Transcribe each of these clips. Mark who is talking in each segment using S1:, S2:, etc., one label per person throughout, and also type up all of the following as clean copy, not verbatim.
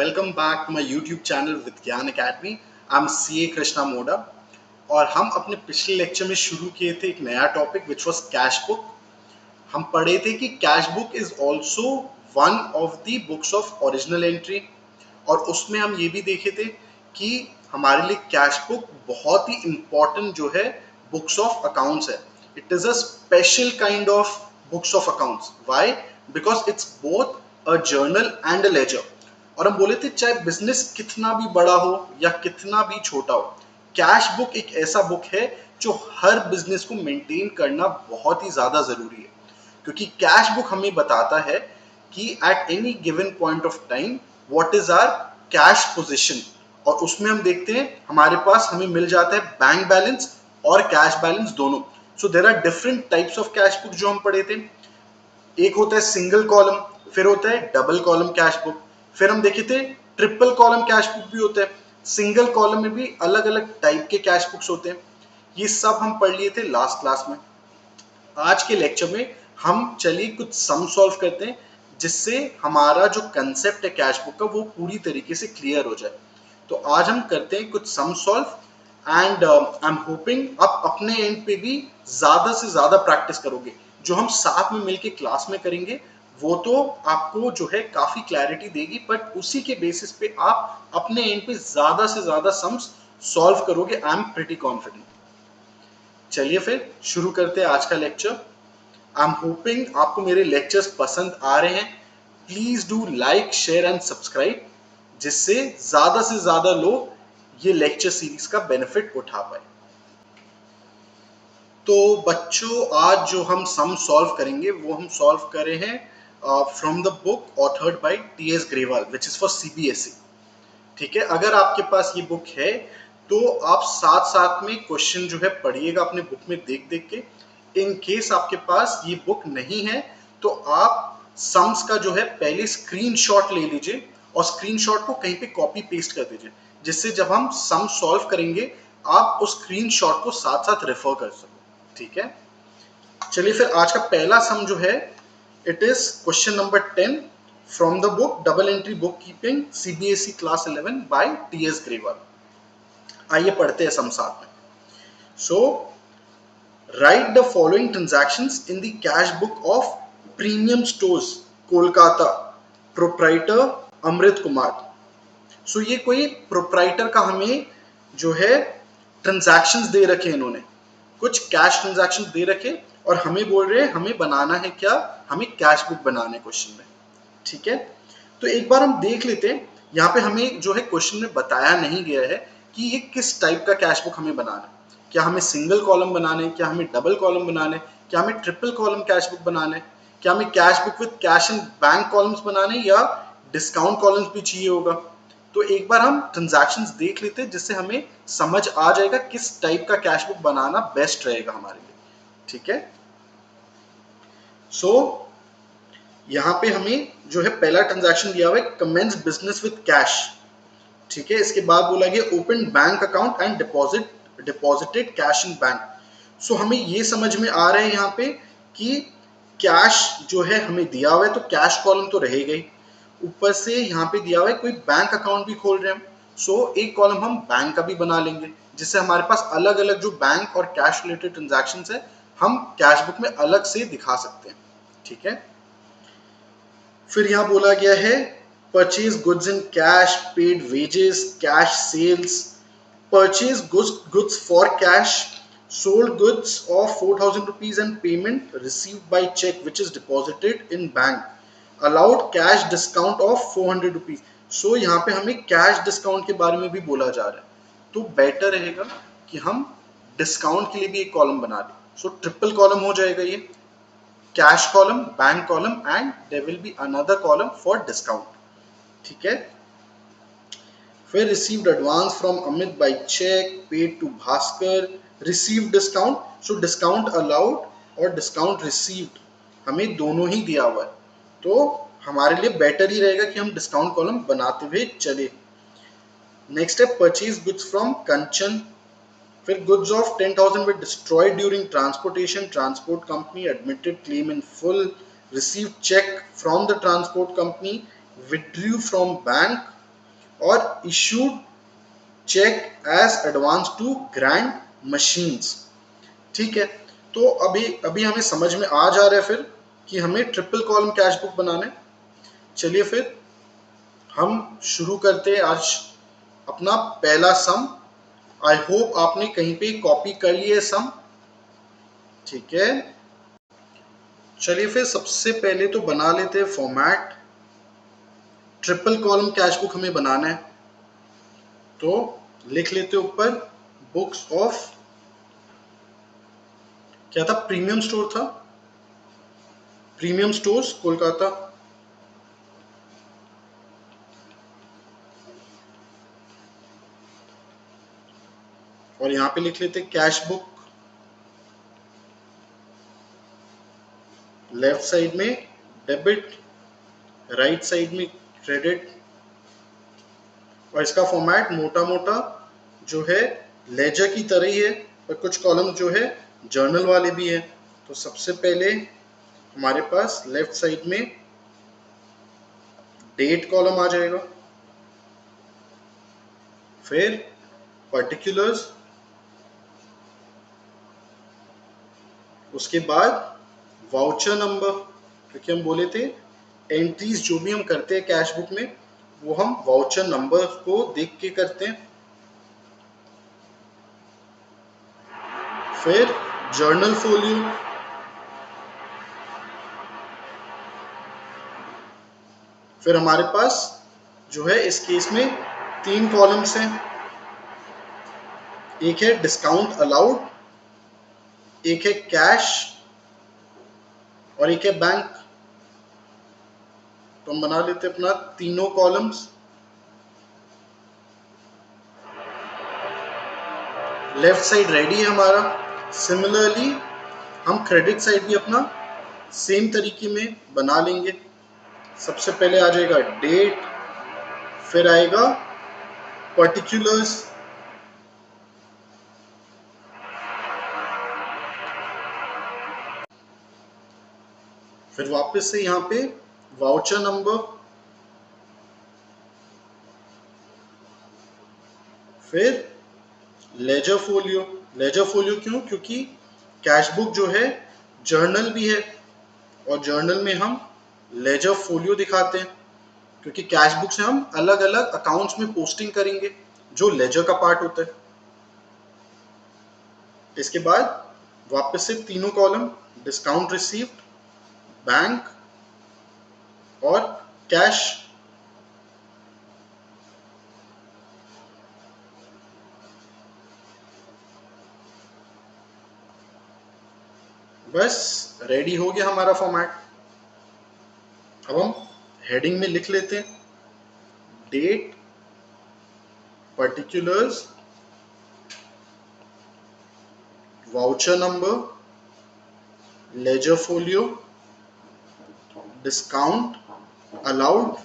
S1: Welcome back to my YouTube channel Vidgyan Academy. I'm CA Krishna Moda और हम अपने पिछले लेक्चर में शुरू किए थे एक नया topic which was cash book. हम पढ़े थे कि cash book is also one of the books of original entry और उसमें हम ये भी देखे थे कि हमारे लिए कैश बुक बहुत ही इम्पॉर्टेंट जो है बुक्स ऑफ अकाउंट्स है. It is a special kind of books of accounts. Why? Because it's both a journal and a ledger. और हम बोले थे चाहे बिजनेस कितना भी बड़ा हो या कितना भी छोटा हो, कैश बुक एक ऐसा बुक है जो हर बिजनेस को मेंटेन करना बहुत ही ज्यादा जरूरी है, क्योंकि कैश बुक हमें बताता है कि at any given point of time what is our cash position. और उसमें हम देखते हैं हमारे पास हमें मिल जाता है बैंक बैलेंस और कैश बैलेंस दोनों. So there are different types of cash book जो हम पढ़े थे. एक होता है सिंगल कॉलम, फिर होता है डबल कॉलम कैश बुक, फिर हम देखे थे ट्रिपल कॉलम कैश बुक भी होता है. सिंगल कॉलम में भी अलग अलग टाइप के कैश बुक्स होते हैं. ये सब हम पढ़ लिए थे लास्ट क्लास में. आज के लेक्चर में हम चलिए कुछ सम सॉल्व करते हैं जिससे हमारा जो कंसेप्ट है कैश बुक का वो पूरी तरीके से क्लियर हो जाए. तो आज हम करते हैं कुछ sum solve and I am hoping आप अपने एंड पे भी ज्यादा से ज्यादा प्रैक्टिस करोगे. जो हम साथ में मिलके क्लास में करेंगे वो तो आपको जो है काफी क्लैरिटी देगी, बट उसी के बेसिस पे आप अपने एंड पे ज्यादा से ज्यादा सम्स सॉल्व करोगे. I am pretty confident. चलिए फिर शुरू करते हैं आज का लेक्चर. आई एम होपिंग आपको मेरे लेक्चर्स पसंद आ रहे हैं. Please do like, share and subscribe, जिससे ज्यादा से ज्यादा लोग ये लेक्चर सीरीज का बेनिफिट उठा पाए. तो बच्चों आज जो हम सम सॉल्व करेंगे वो हम सॉल्व कर रहे हैं from the book authored bye T S. Grewal which is for CBSE. ठीक है, अगर आपके पास ये बुक है तो आप साथ साथ में क्वेश्चन जो है पढ़िएगा अपने बुक में देख देख के. इन केस आपके पास ये बुक नहीं है तो आप सम्स का जो है पहले स्क्रीनशॉट ले लीजिए और स्क्रीनशॉट को कहीं पे कॉपी पेस्ट कर दीजिए, जिससे जब हम सम सॉल्व करेंगे आप उस स्क्रीनशॉट को साथ साथ रेफर कर सको. ठीक है, चलिए फिर आज का पहला सम जो है it is question number 10 from the book double entry book keeping CBSE class 11 by T S. Grewal. आइए पढ़ते हैं सम साथ में. So write the following transactions in the cash book of premium stores Kolkata, proprietor Amrit Kumar. So ये कोई proprietor का हमें जो है ट्रांजैक्शंस दे रखे इन्होंने, कुछ कैश ट्रांजैक्शन दे रखे और हमें बोल रहे हैं हमें बनाना है क्या, हमें कैश बुक बनाना है क्वेश्चन में. ठीक है, तो एक बार हम देख लेते हैं. यहाँ पे हमें जो है क्वेश्चन में बताया नहीं गया है कि ये किस टाइप का कैश बुक हमें बनाना है. क्या हमें सिंगल कॉलम बनाना है, क्या हमें डबल कॉलम बनाना है, क्या हमें ट्रिपल कॉलम कैश बुक बनाना है, क्या हमें cash book with cash and bank columns बनाने या डिस्काउंट कॉलम्स भी चाहिए होगा. तो एक बार हम ट्रांजैक्शंस देख लेते हैं जिससे हमें समझ आ जाएगा किस टाइप का कैश बुक बनाना बेस्ट रहेगा हमारे लिए. ठीक है, सो यहाँ पे हमें जो है पहला ट्रांजैक्शन दिया हुआ है कमेंस बिजनेस विद कैश. ठीक है, इसके बाद बोला गया open bank account and deposited cash in bank. So हमें ये समझ में आ रहा है यहाँ पे कि कैश जो है हमें दिया हुआ है तो कैश कॉलम तो रहेगा ही, ऊपर से यहाँ पे दिया हुआ है कोई बैंक अकाउंट भी खोल रहे हैं. सो एक कॉलम हम बैंक का भी बना लेंगे जिससे हमारे पास अलग अलग जो बैंक और कैश रिलेटेड ट्रांजैक्शंस है हम कैश बुक में अलग से दिखा सकते हैं. ठीक है, फिर यहाँ बोला गया है purchase goods in cash, paid wages, cash sales, purchase goods for cash, sold goods of 4,000 rupees and payment received by check which is deposited in bank, allowed cash discount of 400 rupees. So यहाँ पे हमें cash discount के बारे में भी बोला जा रहा है, तो बेटर रहेगा कि हम डिस्काउंट के लिए भी एक कॉलम बना दें. सो ट्रिपल कॉलम हो जाएगा ये, cash column, bank column and there will be another column for discount. ठीक है, फिर received advance from Amit by cheque, paid to Bhaskar, received discount. So discount allowed और डिस्काउंट रिसीव्ड हमें दोनों ही दिया हुआ है, तो हमारे लिए बेटर ही रहेगा कि हम डिस्काउंट कॉलम बनाते हुए चले. नेक्स्ट है परचेज गुड्स फ्रॉम कंचन. फिर goods of 10,000 were destroyed during transportation, transport company admitted claim in full, received check from the transport company, withdrew from bank, और issued cheque as advance to Grand Machines. ठीक है, तो अभी अभी हमें समझ में आ जा रहा है फिर कि हमें ट्रिपल कॉलम कैश बुक बनाना है। चलिए फिर हम शुरू करते हैं आज अपना पहला सम। आई होप आपने कहीं पे कॉपी कर लिए सम। ठीक है, चलिए फिर सबसे पहले तो बना लेते हैं format. Triple column cash book हमें बनाना है, तो लिख लेते ऊपर बुक्स ऑफ, क्या था, प्रीमियम स्टोर था, प्रीमियम स्टोर्स कोलकाता। और यहां पे लिख लेते कैश बुक, लेफ्ट साइड में डेबिट, राइट साइड में क्रेडिट। और इसका फॉर्मेट मोटा मोटा जो है लेजर की तरह ही है, और कुछ कॉलम जो है जर्नल वाले भी है। तो सबसे पहले हमारे पास लेफ्ट साइड में डेट कॉलम आ जाएगा, फिर पर्टिकुलर्स, उसके बाद वाउचर नंबर, क्योंकि हम बोले थे एंट्रीज जो भी हम करते हैं कैश बुक में वो हम वाउचर नंबर को देख के करते हैं। फिर जर्नल फोलियो, फिर हमारे पास जो है इस केस में 3 कॉलम्स हैं, एक है डिस्काउंट अलाउड, एक है कैश और एक है बैंक। तो हम बना लेते हैं अपना तीनों कॉलम्स। लेफ्ट साइड रेडी है हमारा। सिमिलरली हम क्रेडिट साइड भी अपना सेम तरीके में बना लेंगे। सबसे पहले आ जाएगा डेट, फिर आएगा पर्टिकुलर्स, फिर वापस से यहाँ पे वाउचर नंबर, फिर लेजर फोलियो। लेजर फोलियो क्यों? क्योंकि कैश बुक जो है जर्नल भी है और जर्नल में हम लेजर फोलियो दिखाते हैं, क्योंकि कैश बुक से हम अलग अलग अकाउंट्स में पोस्टिंग करेंगे जो लेजर का पार्ट होता है। इसके बाद वापस से तीनों कॉलम, डिस्काउंट रिसीव्ड, बैंक और कैश। बस रेडी हो गया हमारा फॉर्मेट। अब हम हेडिंग में लिख लेते हैं date, particulars, voucher number, ledger folio, discount allowed,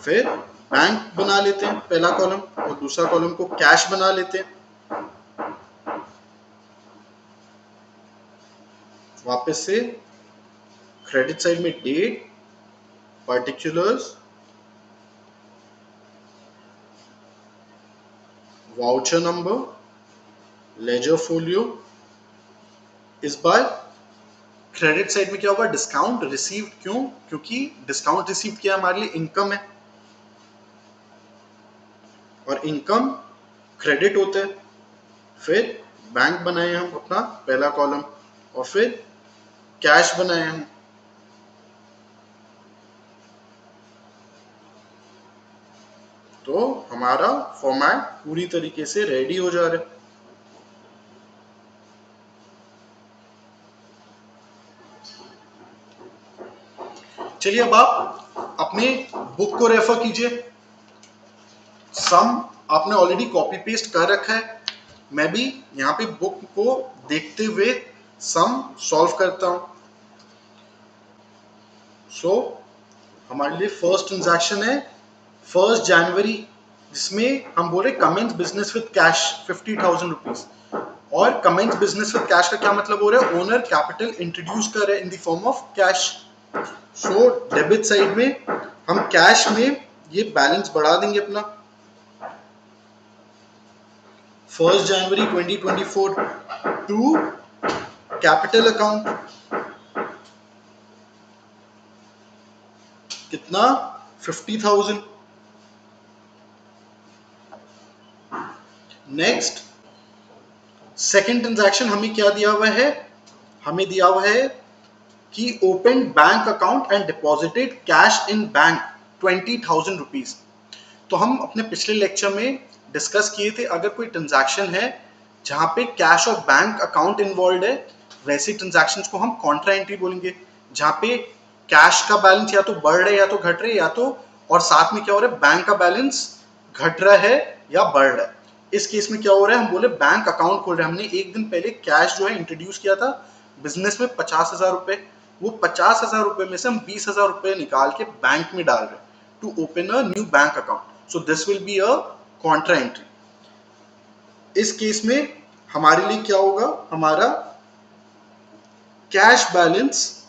S1: फिर बैंक बना लेते हैं पहला कॉलम और दूसरा कॉलम को कैश बना लेते हैं। वापस से क्रेडिट साइड में date, particulars, voucher number, ledger folio. इस बार क्रेडिट साइड में क्या होगा, डिस्काउंट रिसीव्ड। क्यों? क्योंकि डिस्काउंट रिसीव्ड क्या हमारे लिए इनकम है और इनकम क्रेडिट होता है। फिर बैंक बनाए हम अपना पहला कॉलम और फिर कैश बनाए हम। तो हमारा फॉर्मेट पूरी तरीके से रेडी हो जा रहा है। चलिए अब आप अपने बुक को रेफर कीजिए। सम आपने ऑलरेडी कॉपी पेस्ट कर रखा है, मैं भी यहाँ पे बुक को देखते हुए सम सॉल्व करता हूं। सो हमारे लिए फर्स्ट ट्रांजैक्शन है 1 जनवरी, जिसमें हम बोल रहे commence business with cash 50,000 rupees. और कमेंस बिजनेस विद कैश का क्या मतलब हो रहा है, ओनर कैपिटल इंट्रोड्यूस कर रहे हैं in the form of cash. So debit side में हम कैश में ये बैलेंस बढ़ा देंगे अपना 1 जनवरी 2024 टू कैपिटल अकाउंट, कितना 50,000। नेक्स्ट सेकेंड ट्रांजैक्शन हमें क्या दिया हुआ है, हमें दिया हुआ है कि open bank account and deposited cash in bank 20,000 rupees. तो हम अपने पिछले लेक्चर में डिस्कस किए थे, अगर कोई ट्रांजैक्शन है जहां पे कैश और बैंक अकाउंट इन्वॉल्व है, वैसी ट्रांजैक्शंस को हम कॉन्ट्रा एंट्री बोलेंगे, जहां पे कैश का बैलेंस या तो बढ़ रहा है या तो घट रहा है, या तो और साथ में क्या हो रहा है, बैंक का बैलेंस घट रहा है या बढ़ रहा है। इस केस में क्या हो रहा है, हम बोले बैंक अकाउंट खोल रहे हैं। हमने एक दिन पहले कैश जो है इंट्रोड्यूस किया था बिजनेस में 50,000 रुपए, वो 50,000 रुपए में से हम 20,000 रुपए निकाल के बैंक में डाल रहे हैं to open a new bank account. So this will be a contra entry. इस केस में हमारे लिए क्या होगा, हमारा कैश बैलेंस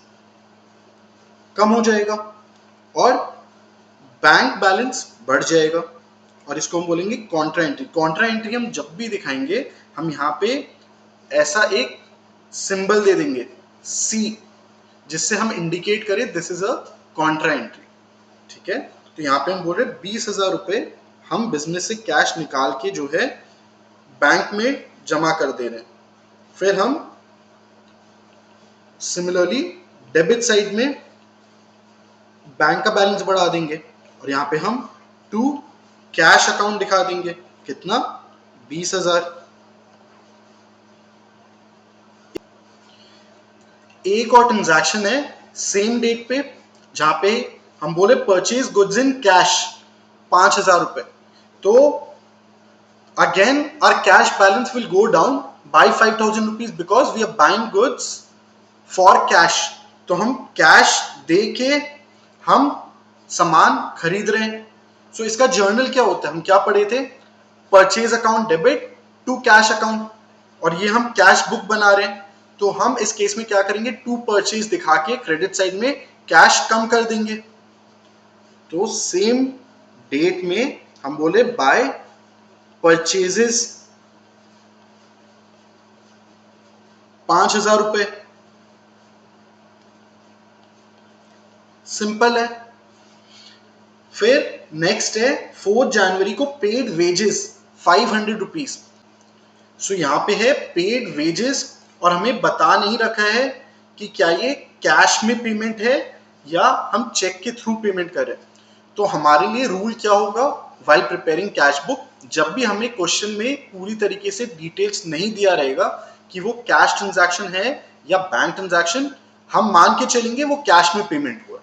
S1: कम हो जाएगा और बैंक बैलेंस बढ़ जाएगा, और इसको हम बोलेंगे कॉन्ट्रा एंट्री। कॉन्ट्रा एंट्री हम जब भी दिखाएंगे, हम यहाँ पे ऐसा एक सिंबल दे देंगे सी, जिससे हम इंडिकेट करें this is a contra entry. ठीक है, तो यहाँ पे हम बोल रहे 20,000 रुपए हम बिजनेस से कैश निकाल के जो है बैंक में जमा कर दे रहे हैं। फिर हम सिमिलरली डेबिट साइड में बैंक का बैलेंस बढ़ा देंगे और यहाँ पे हम टू कैश अकाउंट दिखा देंगे, कितना 20,000। एक और ट्रांजैक्शन है सेम डेट पे, जहां पे हम बोले परचेज गुड्स इन कैश 5,000 रुपए। तो again our cash balance will go down by 5,000 rupees because we are buying goods for cash. तो हम कैश दे के हम सामान खरीद रहे हैं। सो इसका जर्नल क्या होता है, हम क्या पढ़े थे, purchase account debit to cash account, और ये हम कैश बुक बना रहे हैं। तो हम इस केस में क्या करेंगे, टू परचेज दिखा के क्रेडिट साइड में कैश कम कर देंगे। तो सेम डेट में हम बोले बाय परचेजेस 5,000 रुपए, सिंपल है। फिर नेक्स्ट है 4 जनवरी को पेड वेजेस 500 रुपीज। सो यहाँ पे है पेड वेजेस, और हमें बता नहीं रखा है कि क्या ये कैश में पेमेंट है या हम चेक के थ्रू पेमेंट कर रहे हैं। तो हमारे लिए रूल क्या होगा, वाइल प्रिपेयरिंग कैश बुक, जब भी हमें क्वेश्चन में पूरी तरीके से डिटेल्स नहीं दिया रहेगा कि वो कैश ट्रांजैक्शन है या बैंक ट्रांजैक्शन, हम मान के चलेंगे वो कैश में पेमेंट हुआ।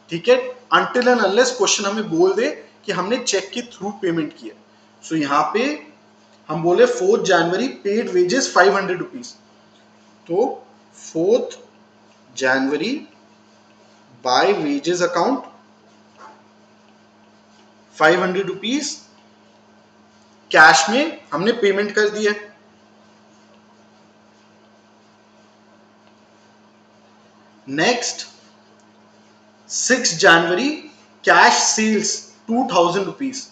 S1: ठीक है, अनटिल एंड अनलेस क्वेश्चन हमें बोल दे कि हमने चेक के थ्रू पेमेंट किया। सो यहाँ पे हम बोले 4 जनवरी पेड वेजेस 500 रुपीज। तो 4 January by wages account 500 rupees cash में हमने पेमेंट कर दिया। Next 6 January cash sales 2,000 rupees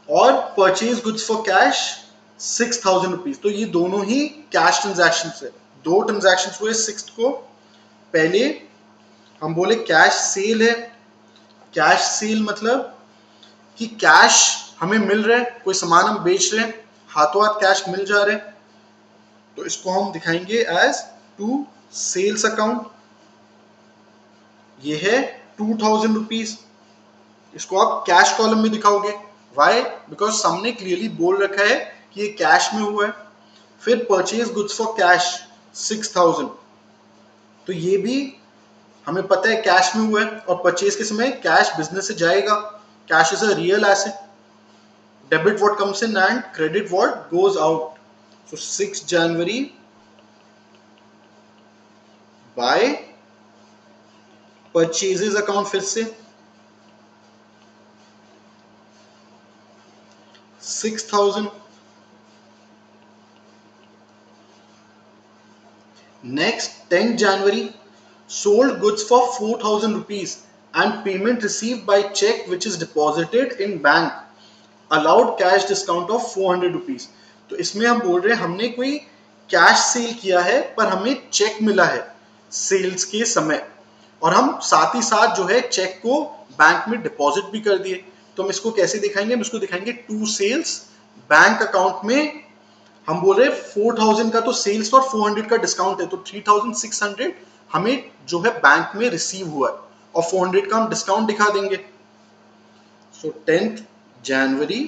S1: और purchase goods for cash 6,000 rupees. तो ये दोनों ही कैश ट्रांजैक्शन है। दो ट्रांजैक्शन हुए 6 को। पहले हम बोले कैश सेल है। कैश सेल मतलब कि कैश हमें मिल रहा है, कोई सामान हम बेच रहे हैं, हाथों हाथ कैश मिल जा रहे हैं, तो इसको हम दिखाएंगे एज टू सेल्स अकाउंट। ये है 2,000 रुपीज, इसको आप कैश कॉलम में दिखाओगे। वाई? बिकॉज सामने क्लियरली बोल रखा है कि ये कैश में हुआ है। फिर परचेज गुड्स फॉर कैश 6,000, तो ये भी हमें पता है कैश में हुआ है, और परचेज के समय कैश बिजनेस से जाएगा। Cash is a real asset. Debit what comes in and credit what goes out. So 6 January by purchases account, फिर से 6,000। Next 10 January sold goods for 4,000 rupees and payment received by cheque which is deposited in bank allowed cash discount of 400 rupees. तो इसमें हम बोल रहे हैं हमने कोई कैश सेल किया है पर हमें चेक मिला है सेल्स के समय, और हम साथ ही साथ जो है चेक को बैंक में डिपॉजिट भी कर दिए। तो हम इसको कैसे दिखाएंगे, हम इसको दिखाएंगे टू सेल्स बैंक अकाउंट में। हम बोल रहे हैं 4000 का तो सेल्स और 400 का डिस्काउंट है, तो 3600 हमें जो है बैंक में रिसीव हुआ है और 400 का हम डिस्काउंट दिखा देंगे। सो 10th जनवरी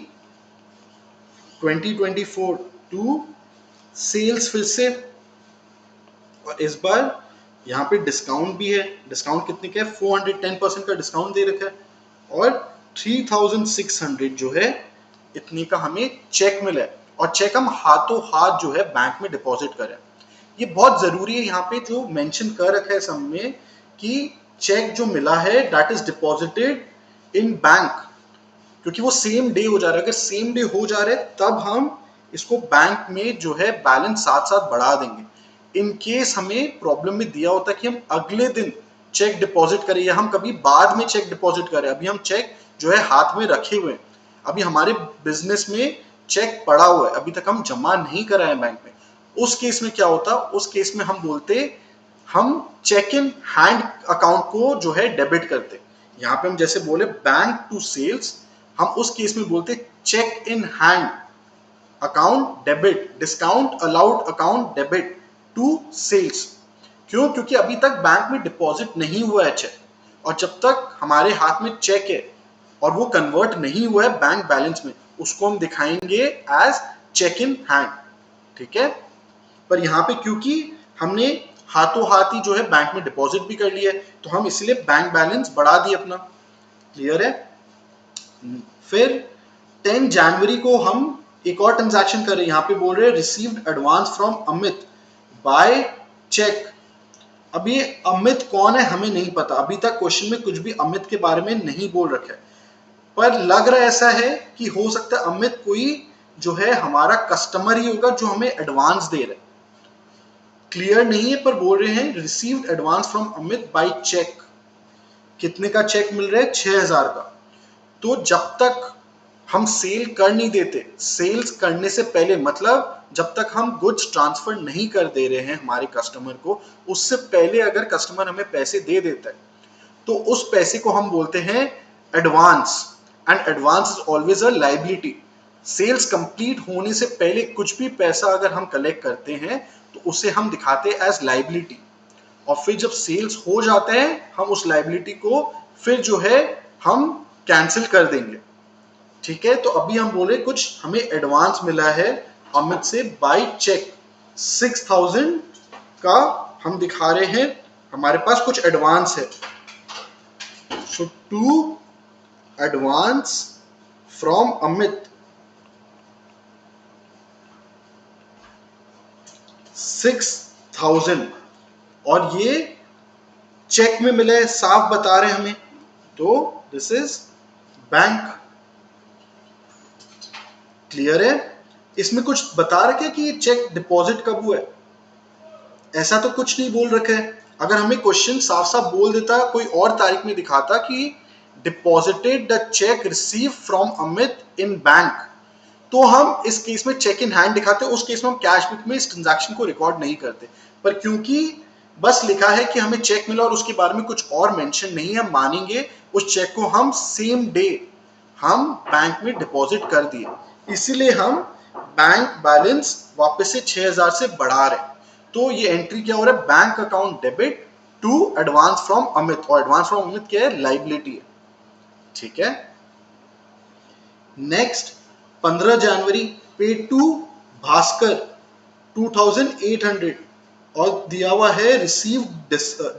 S1: 2024 टू सेल्स फिर से, और इस बार यहाँ पे डिस्काउंट भी है। डिस्काउंट कितने का है, 410% का डिस्काउंट दे रखा है, और 3600 जो है इतने का हमें चेक मिला है, और चेक हम हाथों हाथ जो है बैंक में डिपॉजिट करें। ये बहुत जरूरी है यहाँ पे जो मेंशन कर रखा है सब में कि चेक जो मिला है that is deposited in bank, क्योंकि वो सेम डे हो जा रहा है। अगर सेम डे हो जा रहा है तब हम इसको बैंक में जो है बैलेंस साथ साथ बढ़ा देंगे। इन केस हमें प्रॉब्लम में दिया होता है कि हम अगले दिन चेक डिपॉजिट करें या हम कभी बाद में चेक डिपॉजिट करें, अभी हम चेक जो है हाथ में रखे हुए हैं, अभी हमारे बिजनेस में चेक पड़ा हुआ है, अभी तक हम जमा नहीं कराए बैंक में, उस केस में क्या होता, उस केस में हम बोलते हम चेक इन हैंड अकाउंट को जो है डेबिट करते। यहाँ पे हम जैसे बोले बैंक टू सेल्स, हम उस केस में बोलते cheque in hand account debit, discount allowed account debit to sales. क्यों, क्योंकि अभी तक बैंक में डिपॉजिट नहीं हुआ है चेक, और जब तक हमारे हाथ में चेक है और वो कन्वर्ट नहीं हुआ है बैंक बैलेंस में, उसको हम दिखाएंगे एज चेक इन हैंड। ठीक है, पर यहाँ पे क्योंकि हमने हाथों हाथ ही जो है बैंक में डिपॉजिट भी कर लिया है, तो हम इसलिए बैंक बैलेंस बढ़ा दिए अपना। क्लियर है। फिर 10 जनवरी को हम एक और ट्रांजैक्शन कर रहे हैं, यहाँ पे बोल रहे हैं received advance from Amit by cheque. अब ये अमित कौन है हमें नहीं पता, अभी तक क्वेश्चन में कुछ भी अमित के बारे में नहीं बोल रखा है, पर लग रहा ऐसा है कि हो सकता है अमित कोई जो है हमारा कस्टमर ही होगा जो हमें एडवांस दे रहा है। क्लियर नहीं है, पर बोल रहे हैं received advance from Amit by cheque. कितने का चेक मिल रहा है, 6000 का। तो जब तक हम सेल कर नहीं देते, सेल्स करने से पहले मतलब जब तक हम गुड्स ट्रांसफर नहीं कर दे रहे हैं हमारे कस्टमर को, उससे पहले अगर कस्टमर हमें पैसे दे देता है तो उस पैसे को हम बोलते हैं advance, and advance is always a liability. Sales complete होने से पहले कुछ भी पैसा अगर हम कलेक्ट करते हैं तो उसे हम दिखाते हैं एज लायबिलिटी, और फिर जब सेल्स हो जाता है हम उस लायबिलिटी को फिर जो है हम कैंसिल कर देंगे। ठीक है, तो अभी हम बोले कुछ हमें एडवांस मिला है अमित से बाय चेक 6000 का, हम दिखा रहे हैं हमारे पास कुछ एडवांस है। सो टू एडवांस फ्रॉम अमित 6000, और ये चेक में मिला है, साफ बता रहे हैं हमें, तो दिस इज बैंक। क्लियर है। इसमें कुछ बता रखे कि ये चेक डिपॉजिट कब हुआ है, ऐसा तो कुछ नहीं बोल रखा है। अगर हमें क्वेश्चन साफ साफ बोल देता, कोई और तारीख में दिखाता कि deposited the check receive from Amit in bank, तो हम इस केस में चेक इन हैंड दिखाते, उस केस में हम कैश बुक में इस ट्रांजैक्शन को रिकॉर्ड नहीं करते। पर क्योंकि बस लिखा है कि हमें चेक मिला और उसके बारे में कुछ और मेंशन नहीं है, हम मानेंगे उस चेक को हम सेम डे हम बैंक में डिपॉजिट कर दिए, इसीलिए हम बैंक बैलेंस वापस से 6000 से बढ़ा रहे हैं। तो ये एंट्री क्या हो रहा है, bank account debit to advance from Amit, और एडवांस फ्रॉम अमित क्या है, लायबिलिटी है। ठीक है। नेक्स्ट 15 जनवरी पे टू भास्कर 2800, और दिया हुआ है रिसीव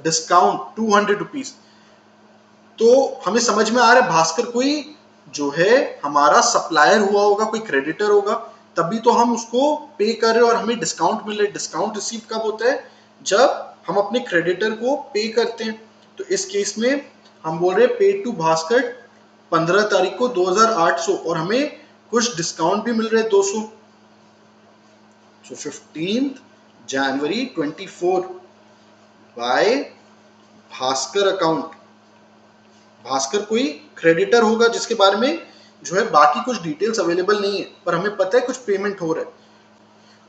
S1: डिस्काउंट 200 रुपीज। तो हमें समझ में आ रहा है भास्कर कोई जो है हमारा सप्लायर हुआ होगा, कोई क्रेडिटर होगा, तभी तो हम उसको पे कर रहे हैं और हमें डिस्काउंट मिल रहा है। डिस्काउंट रिसीव कब होता है, जब हम अपने क्रेडिटर को पे करते हैं। तो इस केस में हम बोल रहे हैं पे टू भास्कर 15 तारीख को 2800, और हमें कुछ डिस्काउंट भी मिल रहा है 200। सो 15 जनवरी 24 बाय भास्कर अकाउंट भास्कर कोई क्रेडिटर होगा जिसके बारे में जो है बाकी कुछ डिटेल्स अवेलेबल नहीं है, पर हमें पता है कुछ पेमेंट हो रहा है।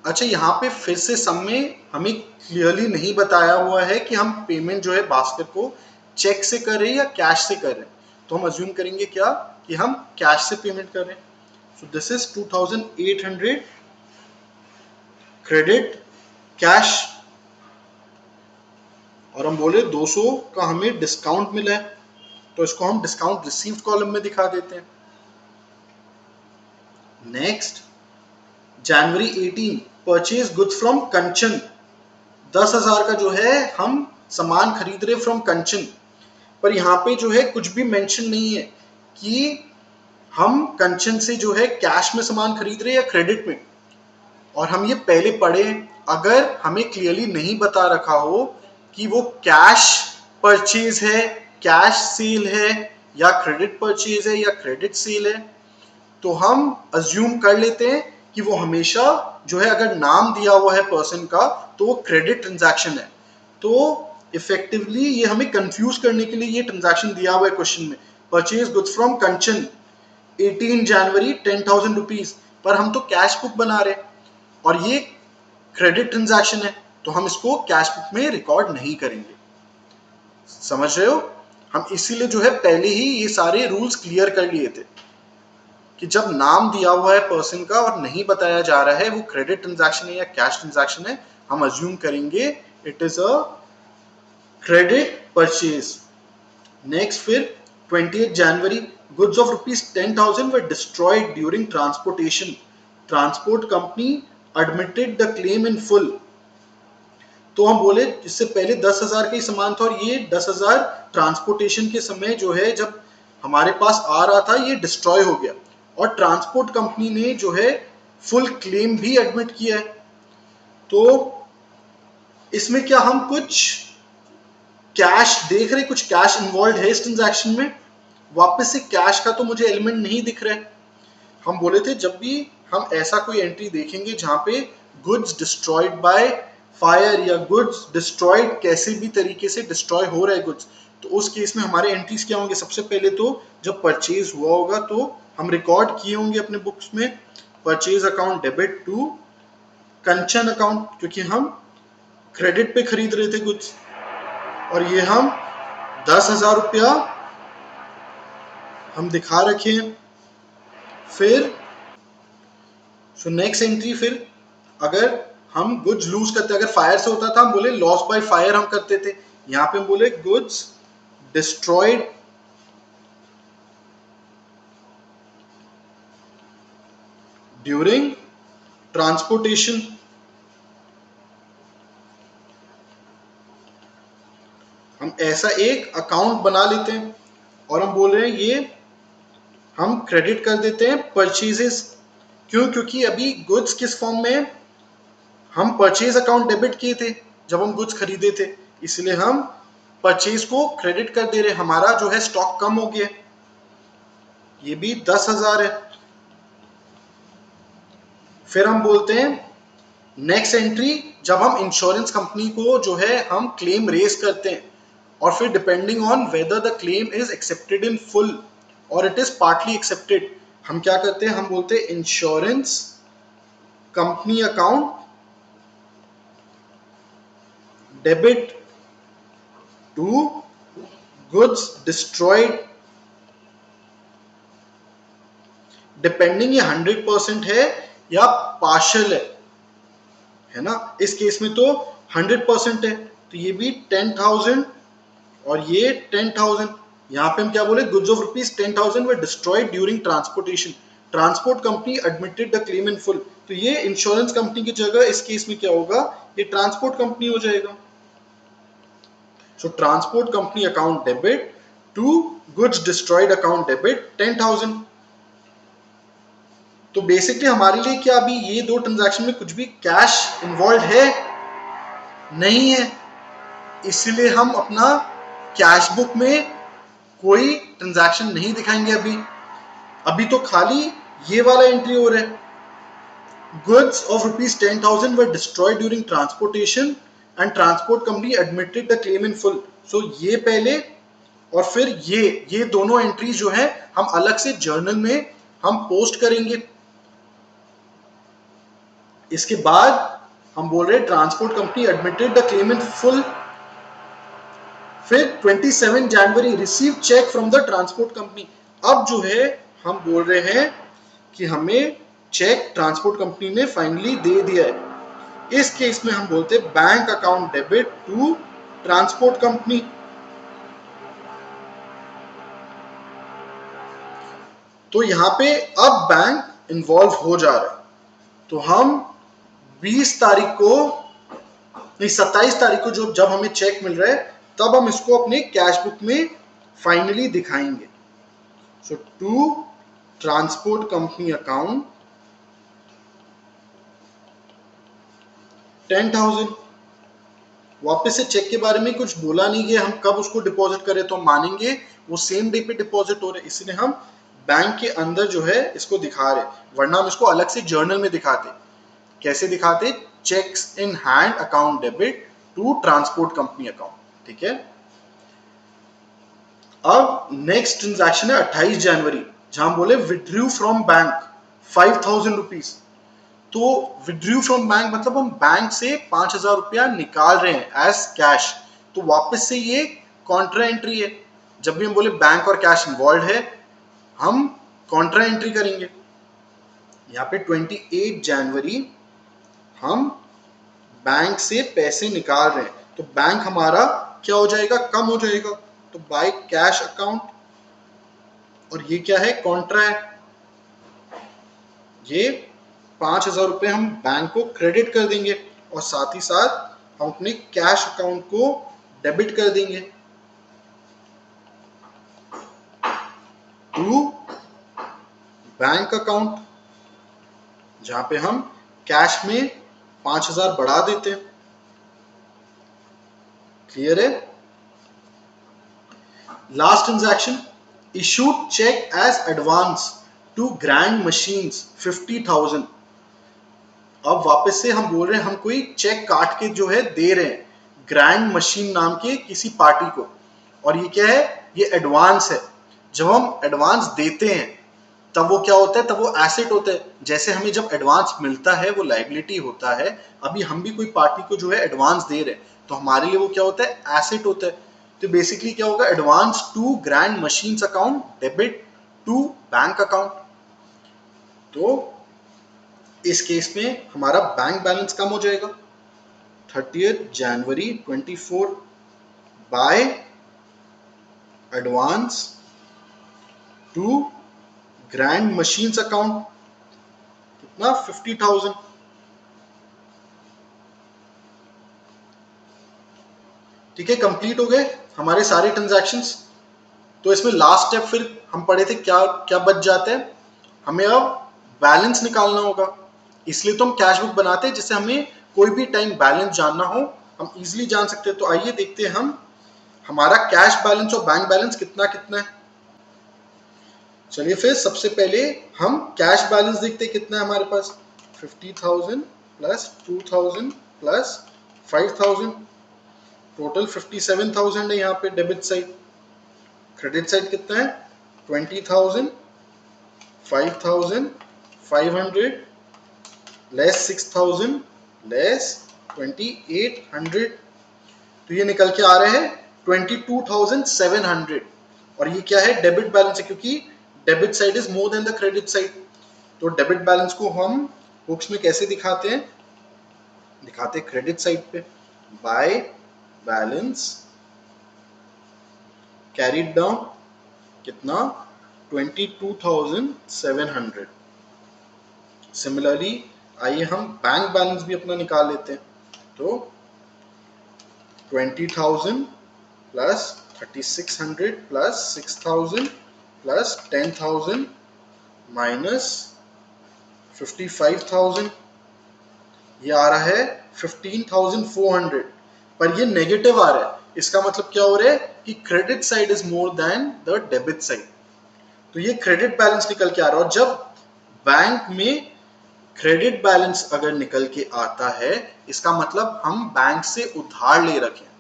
S1: अच्छा, यहाँ पे फिर से सम में हमें क्लियरली नहीं बताया हुआ है कि हम पेमेंट जो है भास्कर को चेक से कर रहे हैं या कैश से कर रहे हैं, तो हम अज्यूम करेंगे क्या कि हम कैश से पेमेंट कर रहे हैं। So this is 2800 credit cash, और हम बोले 200 का हमें डिस्काउंट मिला है, तो इसको हम डिस्काउंट रिसीव्ड कॉलम में दिखा देते हैं। Next, January 18 purchase goods from Kanchan, 10,000 का जो है हम सामान खरीद रहे फ्रॉम कंचन, पर यहाँ पे जो है कुछ भी मेंशन नहीं है कि हम कंचन से जो है कैश में सामान खरीद रहे या क्रेडिट में। और हम ये पहले पढ़े, अगर हमें क्लियरली नहीं बता रखा हो कि वो कैश परचेज है, कैश सेल है, या क्रेडिट परचेज है या क्रेडिट सेल है, तो हम अज्यूम कर लेते हैं कि वो हमेशा जो है, अगर नाम दिया हुआ है पर्सन का तो वो क्रेडिट ट्रांजैक्शन है। तो इफेक्टिवली ये हमें कंफ्यूज करने के लिए ये ट्रांजैक्शन दिया हुआ है क्वेश्चन में, purchase goods from Kanchan 18 January 10,000 rupees, पर हम तो कैश बुक बना रहे और ये क्रेडिट ट्रांजैक्शन है, तो हम इसको कैश बुक में रिकॉर्ड नहीं करेंगे। समझ रहे हो? हम इसीलिए जो है पहले ही ये सारे रूल्स क्लियर कर लिए थे कि जब नाम दिया हुआ है पर्सन का और नहीं बताया जा रहा है वो क्रेडिट ट्रांजैक्शन है या कैश ट्रांजैक्शन है, हम अज्यूम करेंगे it is a credit purchase. Next, फिर 28 January goods of ₹10,000 were destroyed during transportation. Transport company admitted the claim in full. तो हम बोले इससे पहले 10,000 का ही सामान था और ये 10,000 ट्रांसपोर्टेशन के समय जो है जब हमारे पास आ रहा था ये डिस्ट्रॉय हो गया, और ट्रांसपोर्ट कंपनी ने जो है फुल क्लेम भी एडमिट किया है। तो इसमें क्या हम कुछ कैश देख रहे, कुछ कैश इन्वॉल्व है इस ट्रांजैक्शन में? वापस से कैश का तो मुझे एलिमेंट नहीं दिख रहा है। हम बोले थे जब भी हम ऐसा कोई एंट्री देखेंगे जहां पे गुड्स डिस्ट्रॉयड बाय फायर या गुड्स डिस्ट्रॉयड कैसे भी तरीके से डिस्ट्रॉय हो रहा है गुड्स, तो उस केस में हमारे एंट्रीज क्या होंगे? सबसे पहले तो जब परचेज हुआ होगा तो हम रिकॉर्ड किए होंगे अपने बुक्स में purchase account debit to Kanchan account, क्योंकि हम क्रेडिट पे खरीद रहे थे गुड्स, और ये हम 10,000 रुपया हम दिखा रखे हैं। फिर नेक्स्ट एंट्री, फिर अगर हम गुड्स लूज करते, अगर फायर से होता था हम बोले लॉस बाय फायर हम करते थे, यहां पे हम बोले गुड्स डिस्ट्रॉयड ड्यूरिंग ट्रांसपोर्टेशन। हम ऐसा एक अकाउंट बना लेते हैं और हम बोल रहे हैं ये हम क्रेडिट कर देते हैं परचेजेस। क्यों? क्योंकि अभी गुड्स किस फॉर्म में, हम परचेज अकाउंट डेबिट किए थे जब हम गुड्स खरीदे थे, इसलिए हम परचेज को क्रेडिट कर दे रहे, हमारा जो है स्टॉक कम हो गया, ये भी 10,000 है। फिर हम बोलते हैं नेक्स्ट एंट्री, जब हम इंश्योरेंस कंपनी को जो है हम क्लेम रेज करते हैं, और फिर depending on whether the claim is accepted in full और इट इज पार्टली एक्सेप्टेड, हम क्या करते हैं? हम बोलते हैं insurance company account debit to goods destroyed, depending ये 100% है या पार्शियल है ना? इस केस में तो 100% है, तो ये भी 10,000 और ये 10,000। यहाँ पे हम क्या बोले? Goods of ₹10,000 were destroyed during transportation, transport company admitted the claim in full, तो ये इंश्योरेंस कंपनी की जगह इस केस में क्या होगा? ये ट्रांसपोर्ट कंपनी हो जाएगा। So transport company account debit to goods destroyed account debit 10,000। तो बेसिकली हमारे लिए क्या अभी ये दो ट्रांजैक्शन में कुछ भी कैश इन्वॉल्व है नहीं है, इसलिए हम अपना कैश बुक में कोई ट्रांजैक्शन नहीं दिखाएंगे। अभी तो खाली ये वाला एंट्री हो रहा है, goods of ₹10,000 were destroyed during transportation and transport company admitted the claim in full. So ये पहले और फिर ये दोनों एंट्रीज जो है हम अलग से जर्नल में हम पोस्ट करेंगे। इसके बाद हम बोल रहे हैं transport company admitted the claim in full. फिर 27 January receive cheque from the transport company. अब जो है हम बोल रहे हैं कि हमें चेक ट्रांसपोर्ट कंपनी ने फाइनली दे दिया है। इस केस में हम बोलते हैं bank account debit to transport company. तो यहां पे अब बैंक इन्वॉल्व हो जा रहा है। तो हम 20 तारीख को नहीं 27 तारीख को जब हमें चेक मिल रहा है तब हम इसको अपने कैश बुक में फाइनली दिखाएंगे। सो टू ट्रांसपोर्ट कंपनी अकाउंट 10,000। वापस से चेक के बारे में कुछ बोला नहीं गया, हम कब उसको डिपॉजिट करें तो हम मानेंगे वो सेम डे पे डिपॉजिट हो रहे, इसलिए हम बैंक के अंदर जो है इसको दिखा रहे, वरना हम इसको अलग से जर्नल में दिखाते। कैसे दिखाते? Cheques in hand account debit to transport company account. ठीक है। अब नेक्स्ट ट्रांजैक्शन है 28 जनवरी, जहां बोले विड्रू फ्रॉम बैंक 5,000 रुपीज। तो विड्रू फ्रॉम बैंक मतलब हम बैंक से 5,000 रुपया निकाल रहे हैं एज कैश। तो वापस से ये कॉन्ट्रा एंट्री है। जब भी हम बोले बैंक और कैश इन्वॉल्व है हम कॉन्ट्रा एंट्री करेंगे। यहाँ पे 28 जनवरी हम बैंक से पैसे निकाल रहे हैं, तो बैंक हमारा क्या हो जाएगा? कम हो जाएगा। तो बाय कैश अकाउंट, और ये क्या है? कॉन्ट्रा है। ये 5,000 रुपए हम बैंक को क्रेडिट कर देंगे और साथ ही साथ हम अपने कैश अकाउंट को डेबिट कर देंगे टू बैंक अकाउंट, जहां पे हम कैश में 5,000 बढ़ा देते हैं। क्लियर है? Last transaction issued cheque as advance to Grand Machines 50,000। अब वापस से हम बोल रहे हैं हम कोई चेक काट के जो है दे रहे हैं ग्रैंड मशीन नाम के किसी पार्टी को, और ये क्या है? ये एडवांस है। जब हम एडवांस देते हैं तब वो क्या होता है? तब वो एसेट होता है। जैसे हमें जब एडवांस मिलता है वो लायबिलिटी होता है, अभी हम भी कोई पार्टी को जो है एडवांस दे रहे हैं तो हमारे लिए वो क्या होता है? एसेट होता है। तो बेसिकली क्या होगा? Advance to Grand Machines account debit to bank account. तो इस केस में हमारा बैंक बैलेंस कम हो जाएगा 30 January 24 by advance to Grand Machines account कितना? 50,000। ठीक है, कंप्लीट हो गए हमारे सारे ट्रांजैक्शंस। तो इसमें लास्ट स्टेप फिर हम पढ़े थे क्या क्या बच जाते हैं? हमें अब बैलेंस निकालना होगा, इसलिए तो हम कैश बुक बनाते हैं जिससे हमें कोई भी टाइम बैलेंस जानना हो हम इजीली जान सकते हैं। तो आइए देखते हैं हम हमारा कैश बैलेंस और बैंक बैलेंस कितना कितना है। चलिए फिर सबसे पहले हम कैश बैलेंस देखते हैं कितना है हमारे पास। 50,000 प्लस 2,000 प्लस 5,000, टोटल 57,000 है यहाँ पे डेबिट साइड। क्रेडिट साइड कितना है? 20,000, 5,500 लेस 6,000 लेस 2,800, तो ये निकल के आ रहे हैं 22,700। और ये क्या है? डेबिट बैलेंस है, क्योंकि debit side is more than the credit side. तो डेबिट बैलेंस को हम बुक्स में कैसे दिखाते हैं? दिखाते क्रेडिट साइड पे बाय बैलेंस कैरीड डाउन कितना? 22,700। सिमिलरली आइए हम बैंक बैलेंस भी अपना निकाल लेते हैं। तो 20,000 प्लस 3,600 प्लस 6,000 प्लस 10,000 माइनस 55,000, ये आ रहा है 15,400। पर ये नेगेटिव आ रहा है, इसका मतलब क्या हो रहा है कि credit side is more than the debit side. तो ये क्रेडिट बैलेंस निकल के आ रहा है। और जब बैंक में क्रेडिट बैलेंस अगर निकल के आता है इसका मतलब हम बैंक से उधार ले रखे हैं,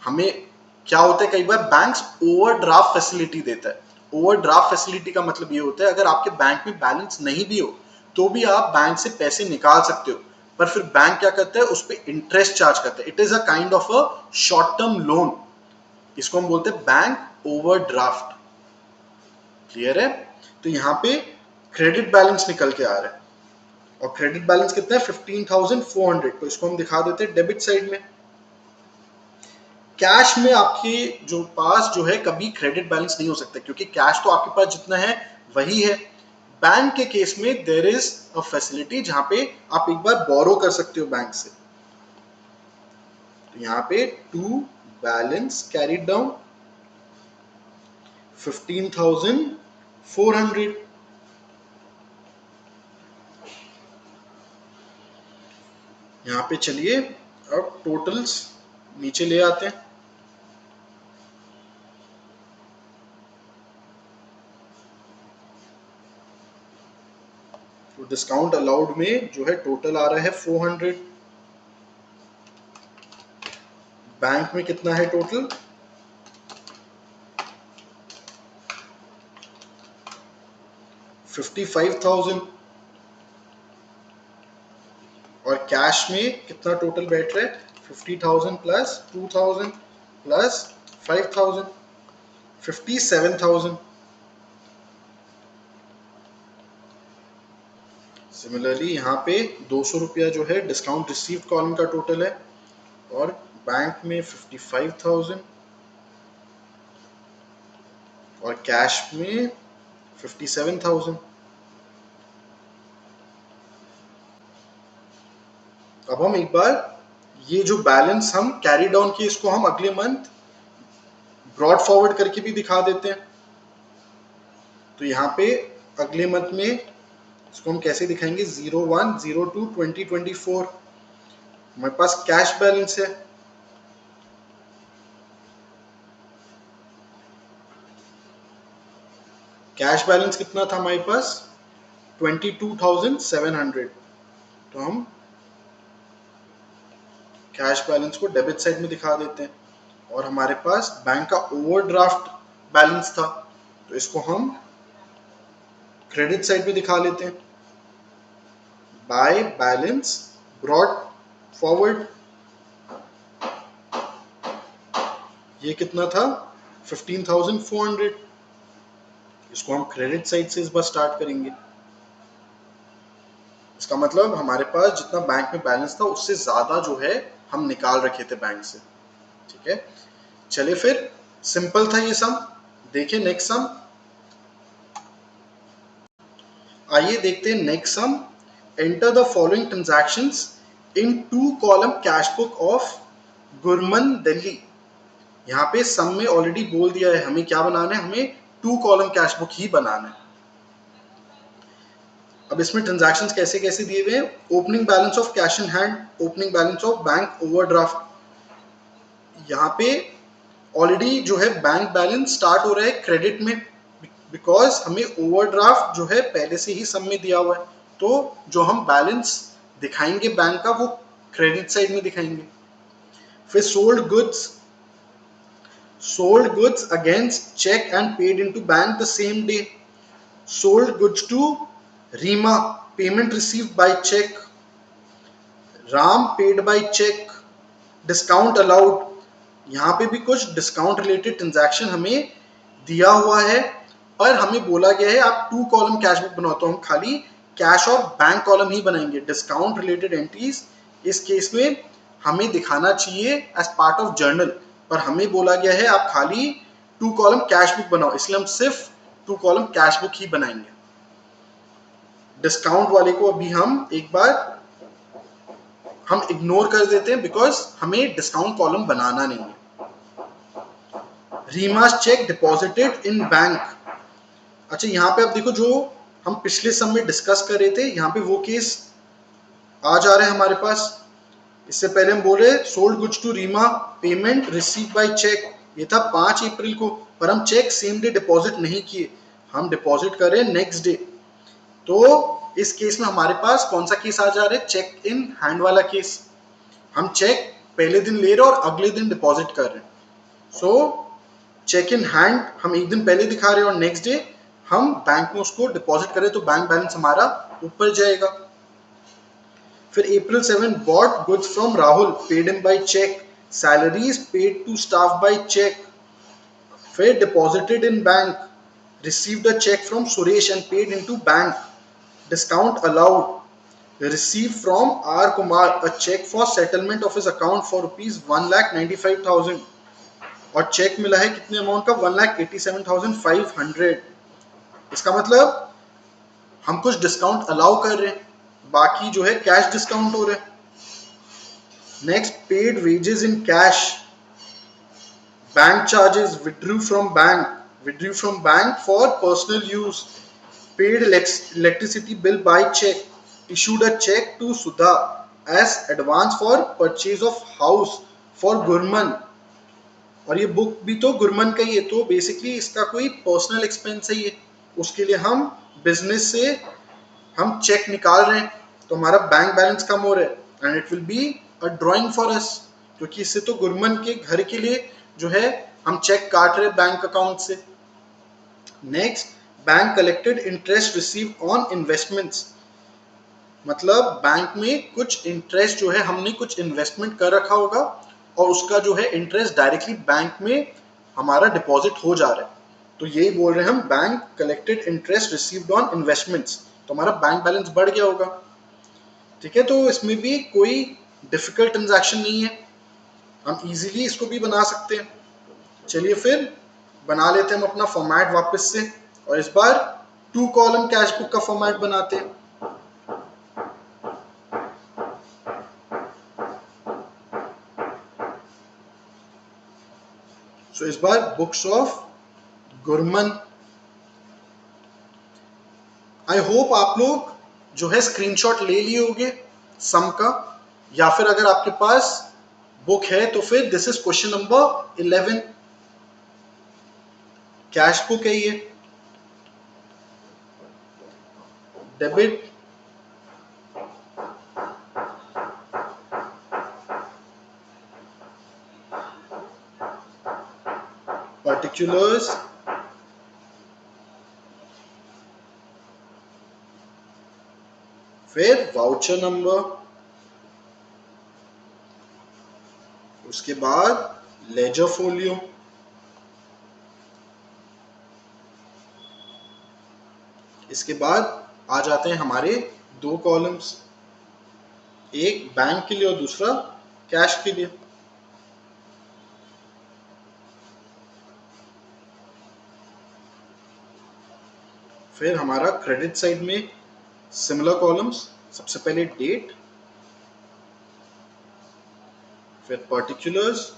S1: हमें क्या होता है, कई बार बैंक्स ओवरड्राफ्ट फैसिलिटी देता है। ओवरड्राफ्ट फैसिलिटी का मतलब ये होता है अगर आपके बैंक में बैलेंस नहीं भी हो तो भी आप बैंक से पैसे निकाल सकते हो, पर फिर बैंक क्या करता है, उस पर इंटरेस्ट चार्ज करता है। It is a kind of a short term loan, इसको हम बोलते हैं बैंक ओवरड्राफ्ट। क्लियर है? तो यहाँ पे क्रेडिट बैलेंस निकल के आ रहा है और क्रेडिट बैलेंस कितना है 15,400, तो इसको हम दिखा देते हैं डेबिट साइड में। कैश में आपके जो पास जो है कभी क्रेडिट बैलेंस नहीं हो सकता क्योंकि कैश तो आपके पास जितना है वही है। बैंक के केस में देयर इज अ फैसिलिटी जहां पे आप एक बार बोरो कर सकते हो बैंक से। तो यहाँ पे टू बैलेंस कैरीड डाउन 15,400। यहाँ पे चलिए अब टोटल्स नीचे ले आते हैं। तो डिस्काउंट अलाउड में जो है टोटल आ रहा है 400। बैंक में कितना है टोटल, 55,000। और कैश में कितना टोटल बैठ रहा है, 50,000 प्लस 2,000 प्लस 5,000, 57,000। सिमिलरली यहाँ पे 200 रुपया जो है डिस्काउंट रिसीव्ड कॉलम का टोटल है और बैंक में 55,000 और कैश में 57,000। अब हम एक बार ये जो बैलेंस हम कैरी डाउन किए इसको हम अगले मंथ ब्रॉड फॉरवर्ड करके भी दिखा देते हैं। तो यहाँ पे अगले मंथ में इसको हम कैसे दिखाएंगे, 01/02/2024 हमारे पास कैश बैलेंस है। कैश बैलेंस कितना था हमारे पास 22,700। तो हम कैश बैलेंस को डेबिट साइड में दिखा देते हैं और हमारे पास बैंक का ओवरड्राफ्ट बैलेंस था तो इसको हम क्रेडिट साइड में दिखा लेते हैं बाय बैलेंस ब्रॉड फॉरवर्ड। ये कितना था 15,400, इसको हम क्रेडिट साइड से इस बार स्टार्ट करेंगे। इसका मतलब हमारे पास जितना बैंक में बैलेंस था उससे ज्यादा जो है हम निकाल रखे थे बैंक से। ठीक है, चलिए फिर सिंपल था ये सम। देखिए नेक्स्ट सम, आइए देखते हैं next sum. Enter the following transactions in 2 column cash book of Gurman Delhi. यहाँ पे सम में ऑलरेडी बोल दिया है हमें क्या बनाना है, हमें 2 कॉलम कैश बुक ही बनाना है। अब इसमें ट्रांजैक्शंस कैसे कैसे दिए हुए हैं, opening balance of cash in hand, opening balance of bank overdraft. यहाँ पे ऑलरेडी जो है बैंक बैलेंस स्टार्ट हो रहा है क्रेडिट में बिकॉज हमें ओवरड्राफ्ट जो है पहले से ही सम में दिया हुआ है। तो जो हम बैलेंस दिखाएंगे बैंक का वो क्रेडिट साइड में दिखाएंगे। फिर sold goods against check and paid into bank the same day. Sold goods to Rima, payment received by check. Ram paid by check. Discount allowed. यहाँ पे भी कुछ डिस्काउंट रिलेटेड ट्रांजैक्शन हमें दिया हुआ है पर हमें बोला गया है आप 2 कॉलम कैश बुक बनाओ, तो हम खाली कैश और बैंक कॉलम ही बनाएंगे। डिस्काउंट रिलेटेड एंट्रीज इस केस में हमें दिखाना चाहिए एज पार्ट ऑफ जर्नल, पर हमें बोला गया है आप खाली 2 कॉलम कैश बुक बनाओ, इसलिए हम सिर्फ 2 कॉलम कैश बुक ही बनाएंगे। डिस्काउंट वाले को अभी हम एक बार हम इग्नोर कर देते हैं बिकॉज हमें डिस्काउंट कॉलम बनाना नहीं है। रीमास चेक डिपॉजिटेड इन बैंक। अच्छा यहाँ पे आप देखो जो हम पिछले सम में डिस्कस कर रहे थे यहाँ पे वो केस आ जा रहा है हमारे पास। इससे पहले हम बोले sold goods to Reema, payment receive by cheque, ये था 5 अप्रैल को, पर हम चेक सेम डे डिपॉजिट नहीं किए, हम डिपॉजिट कर रहे हैं नेक्स्ट डे। तो इस केस में हमारे पास कौन सा केस आ जा रहा है, चेक इन हैंड वाला केस। हम चेक पहले दिन ले रहे हैं और अगले दिन डिपॉजिट कर रहे हैं। सो चेक इन हैंड हम एक दिन पहले दिखा रहे हैं और नेक्स्ट डे हम बैंक में उसको डिपॉजिट करें तो बैंक बैलेंस हमारा ऊपर जाएगा। फिर April 7 bought goods from Rahul, paid him by check, salaries paid to staff by check, फिर deposited in bank, received a check from Suresh and paid into bank, discount allowed, received from R Kumar a check for settlement of his account for rupees 1,95,000 और check मिला है कितने amount का 1,87,500। इसका मतलब हम कुछ डिस्काउंट अलाउ कर रहे हैं, बाकी जो है कैश डिस्काउंट हो रहा है। Next paid wages in cash, bank charges withdrew from bank for personal use, paid electricity bill by check, issued a check to Sudha as advance for purchase of house for Gurman। और ये book भी तो गुरमन का ही है, तो basically इसका कोई personal expense ही है, उसके लिए हम बिजनेस से हम चेक निकाल रहे हैं तो हमारा बैंक बैलेंस कम हो रहा है and it will be a drawing for us, क्योंकि इससे तो गुरमन के घर के लिए जो है हम चेक काट रहे हैं बैंक अकाउंट से। Next bank collected interest receive on investments, मतलब बैंक में कुछ इंटरेस्ट जो है हमने कुछ इन्वेस्टमेंट कर रखा होगा और उसका जो है इंटरेस्ट डायरेक्टली बैंक में हमारा डिपॉजिट हो जा रहा है, तो यही बोल रहे हैं हम bank collected interest received on investments, तो हमारा बैंक बैलेंस बढ़ गया होगा। ठीक है, तो इसमें भी कोई डिफिकल्ट ट्रांजैक्शन नहीं है, हम इजीली इसको भी बना सकते हैं। चलिए फिर बना लेते हैं हम अपना फॉर्मेट वापस से, और इस बार 2 कॉलम कैश बुक का फॉर्मेट बनाते हैं। सो इस बार books of Gurman. I hope आप लोग जो है स्क्रीनशॉट ले लिए होंगे सम का, या फिर अगर आपके पास बुक है तो फिर this is question number 11, cash book है ये। डेबिट पर्टिकुलर्स, फिर वाउचर नंबर, उसके बाद लेजर फोलियो, इसके बाद आ जाते हैं हमारे 2 कॉलम्स, एक बैंक के लिए और दूसरा कैश के लिए। फिर हमारा क्रेडिट साइड में सिमिलर कॉलम्स, सबसे पहले डेट, फिर particulars,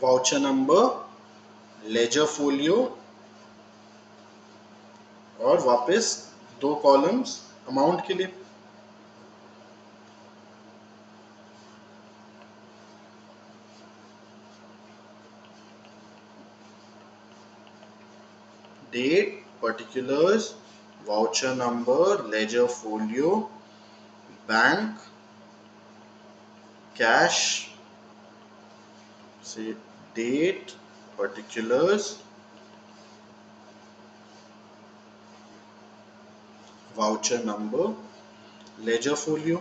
S1: voucher number, ledger folio, और वापस 2 कॉलम्स अमाउंट के लिए। Date, particulars, voucher number, ledger folio, bank, cash से date, particulars, voucher number, ledger folio,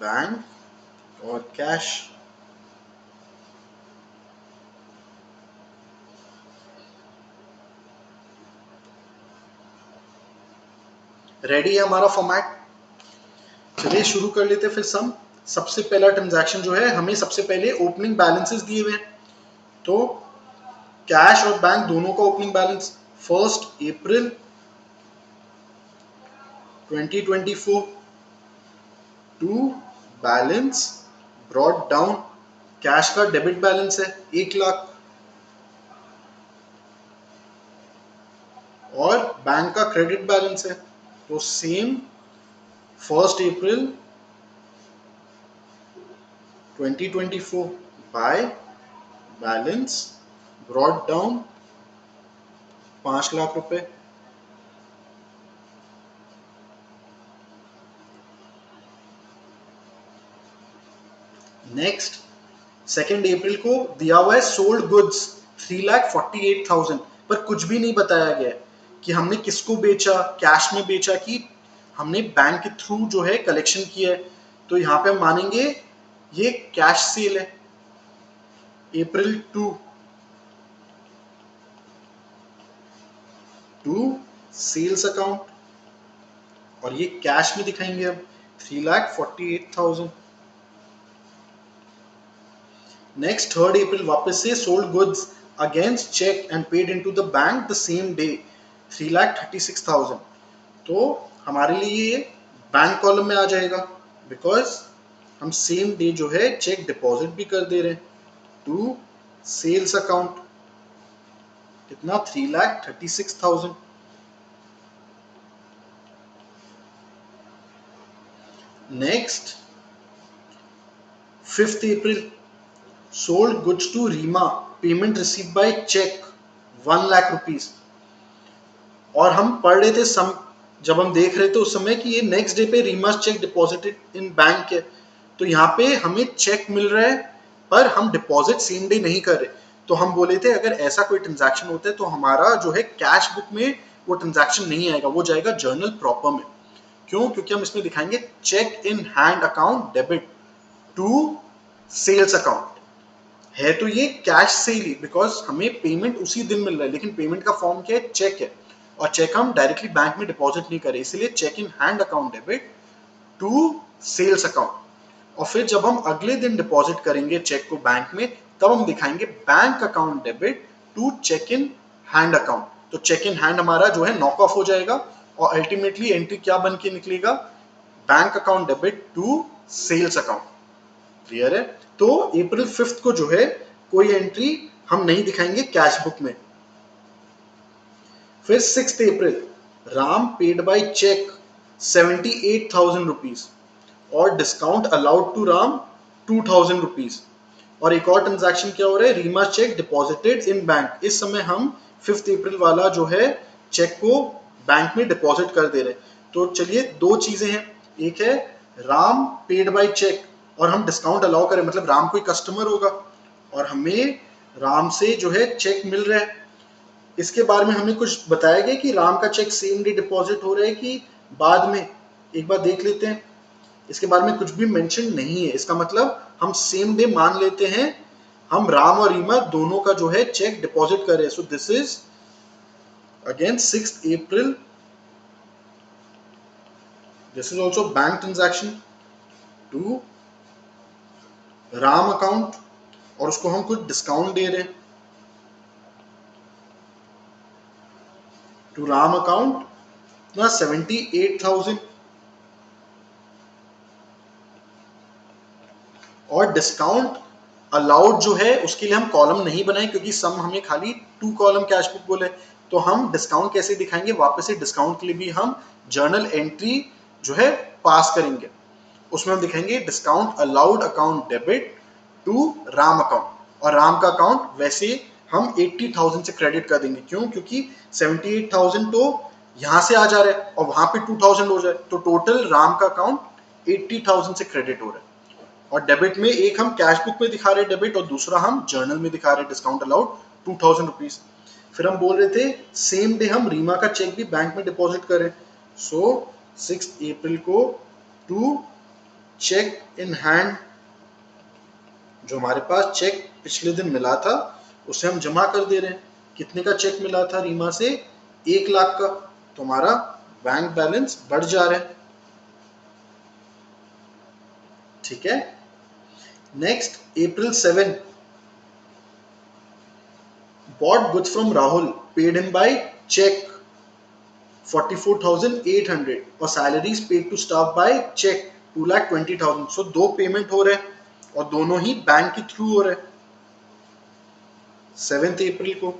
S1: bank और कैश। रेडी है हमारा फॉर्मेट। चलिए शुरू कर लेते हैं फिर सम। सबसे पहला ट्रांजैक्शन जो है, हमें सबसे पहले ओपनिंग बैलेंसेस दिए हुए हैं, तो कैश और बैंक दोनों का opening balance 1 April 2024 to balance brought down, cash का डेबिट बैलेंस है 1 लाख और बैंक का क्रेडिट बैलेंस है, तो same 1 April 2024 by balance brought down 5 lakh रुपए, नेक्स्ट 2 अप्रैल को दिया हुआ है सोल्ड गुड्स 3,48,000, पर कुछ भी नहीं बताया गया कि हमने किसको बेचा, कैश में बेचा कि हमने बैंक के थ्रू जो है कलेक्शन किया है। तो यहाँ पे हम मानेंगे ये कैश सेल है अप्रैल टू सेल्स अकाउंट, और ये कैश में दिखाएंगे अब 3,48,000। नेक्स्ट 3 अप्रैल वापस से sold goods against cheque and paid into the bank the same day 3,36,000। तो हमारे लिए ये बैंक कॉलम में आ जाएगा बिकॉज हम सेम डे जो है चेक डिपॉजिट भी कर दे रहे हैं टू सेल्स अकाउंट। कितना? 3,36,000। Next 5 April sold goods to Reema, payment receive by cheque 1,00,000 rupees. और हम पढ़ रहे थे जब हम देख रहे थे उस समय कि ये नेक्स्ट डे पे Reema cheque deposited in bank है, तो यहाँ पे हमें चेक मिल रहा है पर हम डिपॉजिट सेम डे नहीं कर रहे। तो हम बोले थे अगर ऐसा कोई ट्रांजैक्शन होता है तो हमारा जो है कैश बुक में वो ट्रांजैक्शन नहीं आएगा, वो जाएगा जर्नल प्रॉपर में। क्यों? क्योंकि हम इसमें दिखाएंगे cheque in hand account debit to sales account. है तो ये कैश सेल ही, बिकॉज हमें पेमेंट उसी दिन मिल रहा है, लेकिन पेमेंट का फॉर्म क्या है? चेक है, और चेक हम डायरेक्टली बैंक में डिपॉजिट नहीं करें, इसलिए cheque in hand account debit to sales account. और फिर जब हम अगले दिन डिपॉजिट करेंगे चेक को बैंक में, तब हम दिखाएंगे bank account debit to cheque in hand account. तो चेक इन हैंड हमारा जो है नॉक ऑफ हो जाएगा, और अल्टीमेटली एंट्री क्या बन के निकलेगा? Bank account debit to sales account. Clear है? तो अप्रैल 5 को जो है कोई एंट्री हम नहीं दिखाएंगे कैश बुक में। फिर 6 April Ram paid by cheque 78,000 rupees और discount allowed to Ram 2,000 rupees. और एक और ट्रांजैक्शन क्या हो रहा है? Reema cheque deposited in bank. इस समय हम 5 अप्रैल वाला जो है चेक को बैंक में डिपॉजिट कर दे रहे हैं। तो चलिए दो चीजें हैं, एक है राम पेड बाय चेक और हम डिस्काउंट अलाउ करें, मतलब राम कोई कस्टमर होगा और हमें राम से जो है चेक मिल रहा है। इसके बारे में हमें कुछ बताया गया कि राम का चेक सेम डे डिपॉजिट हो रहा है कि बाद में, एक बार देख लेते हैं। इसके बारे में कुछ भी मेंशन नहीं है, इसका मतलब हम सेम डे मान लेते हैं, हम राम और रीमा दोनों का जो है चेक डिपॉजिट कर रहे हैं। So this is again 6 April, this is also bank transaction to Ram account, और उसको हम कुछ डिस्काउंट दे रहे हैं टू राम अकाउंट 78,000। और डिस्काउंट अलाउड जो है उसके लिए हम कॉलम नहीं बनाए क्योंकि सम हमें खाली 2 कॉलम कैश बुक बोले। तो हम डिस्काउंट कैसे दिखाएंगे? वापस से डिस्काउंट के लिए भी हम जर्नल एंट्री जो है पास करेंगे, उसमें हम दिखाएंगे discount allowed account debit to Ram account, और राम का अकाउंट वैसे हम 80,000 से क्रेडिट कर देंगे। क्यों? क्योंकि 78,000 तो यहां से आ जा रहा है और वहां पे 2,000 हो जाए, तो टोटल राम का अकाउंट 80,000 से क्रेडिट हो रहा है। और डेबिट में एक हम कैश बुक में दिखा रहे हैं डेबिट, और दूसरा हम जर्नल में दिखा रहे हैं डिस्काउंट अलाउड 2,000 रुपीज। फिर हम बोल रहे थे सेम डे हम रीमा का चेक भी बैंक में डिपॉजिट करें। सो 6 अप्रैल को टू चेक इन हैंड, जो हमारे पास चेक पिछले दिन मिला था उसे हम जमा कर दे रहे हैं। कितने का चेक मिला था रीमा से? 1,00,000 का। तो हमारा बैंक बैलेंस बढ़ जा रहा है। ठीक है। Next April 7 bought goods from Rahul, paid him by check 44,800 और salaries paid to staff by check 2,20,000। सो दो पेमेंट हो रहे हैं और दोनों ही बैंक के थ्रू हो रहे हैं 7 अप्रैल को।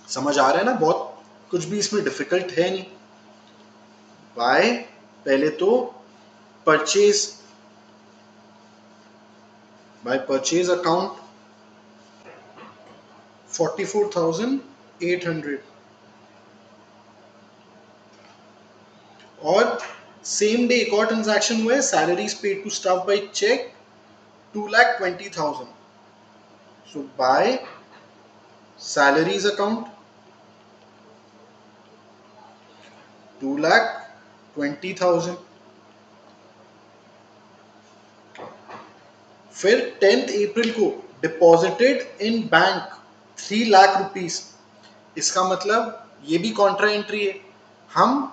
S1: समझ आ रहा है ना? बहुत कुछ भी इसमें डिफिकल्ट है नहीं। बाय पहले तो परचेज, बाय परचेज अकाउंट 44,800 और सेम डे एक और ट्रांजैक्शन हुआ है, salaries paid to staff by cheque 2,20,000. So by salaries account 2,20,000. फिर 10th अप्रैल को deposited in bank 3 lakh rupees. इसका मतलब ये भी कॉन्ट्रा एंट्री है, हम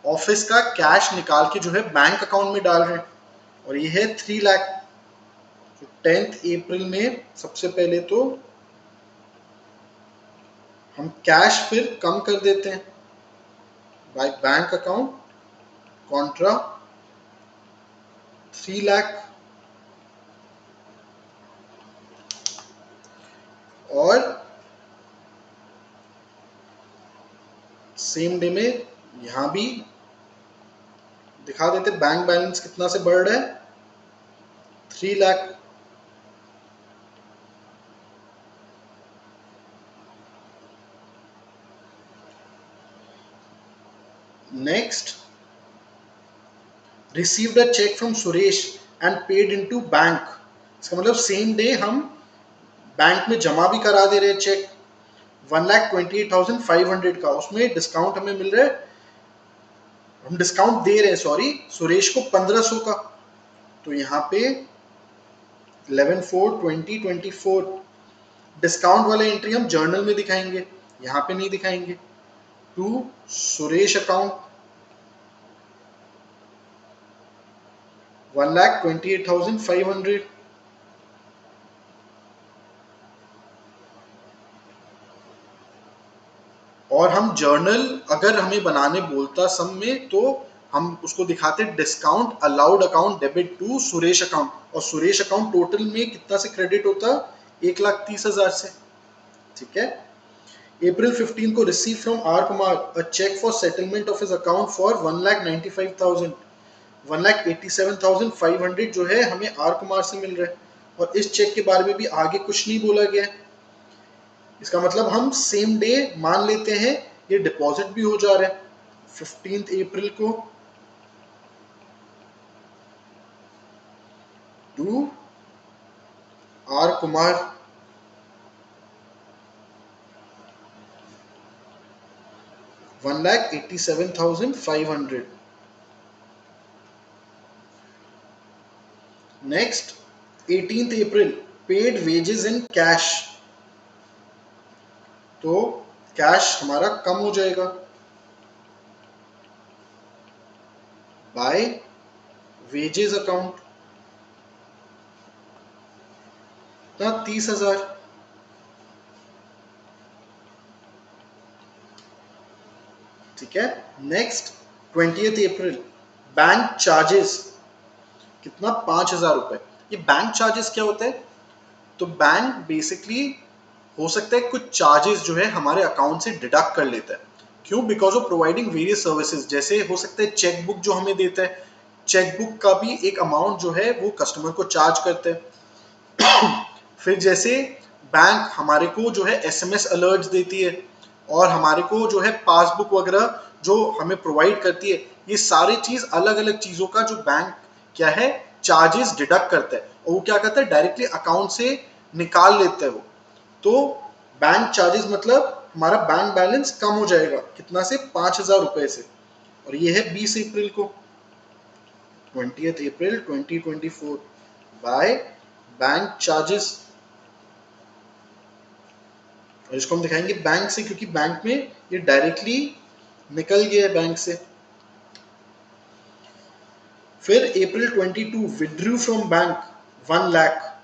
S1: ऑफिस का कैश निकाल के जो है बैंक अकाउंट में डाल रहे हैं, और ये है 3 लाख. तो 10th अप्रैल में सबसे पहले तो हम कैश फिर कम कर देते हैं by bank account Contra 3 lakh. और सेम डे में यहां भी दिखा देते बैंक बैलेंस कितना से बढ़ रहा है, 3 lakh. Next, received a cheque from Suresh and paid into bank. इसका मतलब सेम डे हम बैंक में जमा भी करा दे रहे हैं चेक 1,28,500 का. उसमें डिस्काउंट हमें मिल रहा है, हम डिस्काउंट दे रहे हैं सॉरी सुरेश को 1500 का. तो यहाँ पे 11/4/2024 डिस्काउंट वाला एंट्री हम जर्नल में दिखाएंगे, यहाँ पे नहीं दिखाएंगे. To Suresh account 1,28,500. और हम जर्नल अगर हमें बनाने बोलता सम में तो हम उसको दिखाते discount allowed account debit to Suresh account, और सुरेश अकाउंट टोटल में कितना से क्रेडिट होता, 1,30,000 से. ठीक है. April 15 को receive from R Kumar a cheque for settlement of his account for 1,95,000. 1,87,500 जो है हमें आर कुमार से मिल रहा है, और इस चेक के बारे में भी आगे कुछ नहीं बोला गया है. इसका मतलब हम सेम डे मान लेते हैं ये डिपॉजिट भी हो जा रहा है 15th अप्रैल को to R Kumar. $1,87,500. Next, 18th April paid wages in cash. तो कैश हमारा कम हो जाएगा बाय वेजेस अकाउंट ना 30,000. ठीक है. नेक्स्ट, 20th अप्रैल बैंक चार्जेस कितना, 5,000 रुपए. ये बैंक चार्जेस क्या होता है, तो बैंक बेसिकली हो सकता है कुछ चार्जेस जो है हमारे अकाउंट से डिडक्ट कर लेता है. क्यों, because of providing various services. जैसे हो सकता है चेक बुक जो हमें देता है, चेक बुक का भी एक अमाउंट जो है वो कस्टमर को चार्ज करते हैं. फिर जैसे बैंक हमारे को जो है एसएमएस अलर्ट्स देती है, और हमारे को जो है पासबुक वगैरह जो हमें प्रोवाइड करती है, ये सारी चीज अलग अलग चीजों का जो बैंक क्या है चार्जेस डिडक्ट करता है, और वो क्या करता है डायरेक्टली अकाउंट से निकाल लेता है वो. तो बैंक चार्जेस मतलब हमारा बैंक बैलेंस कम हो जाएगा कितना से, 5,000 रुपए से. और ये है 20 अप्रैल को, 20th April 2024 by bank charges. और इसको हम दिखाएंगे बैंक से, क्योंकि बैंक में ये डायरेक्टली निकल गया है बैंक से. फिर अप्रैल 22 विड्रू फ्रॉम बैंक 1 लाख,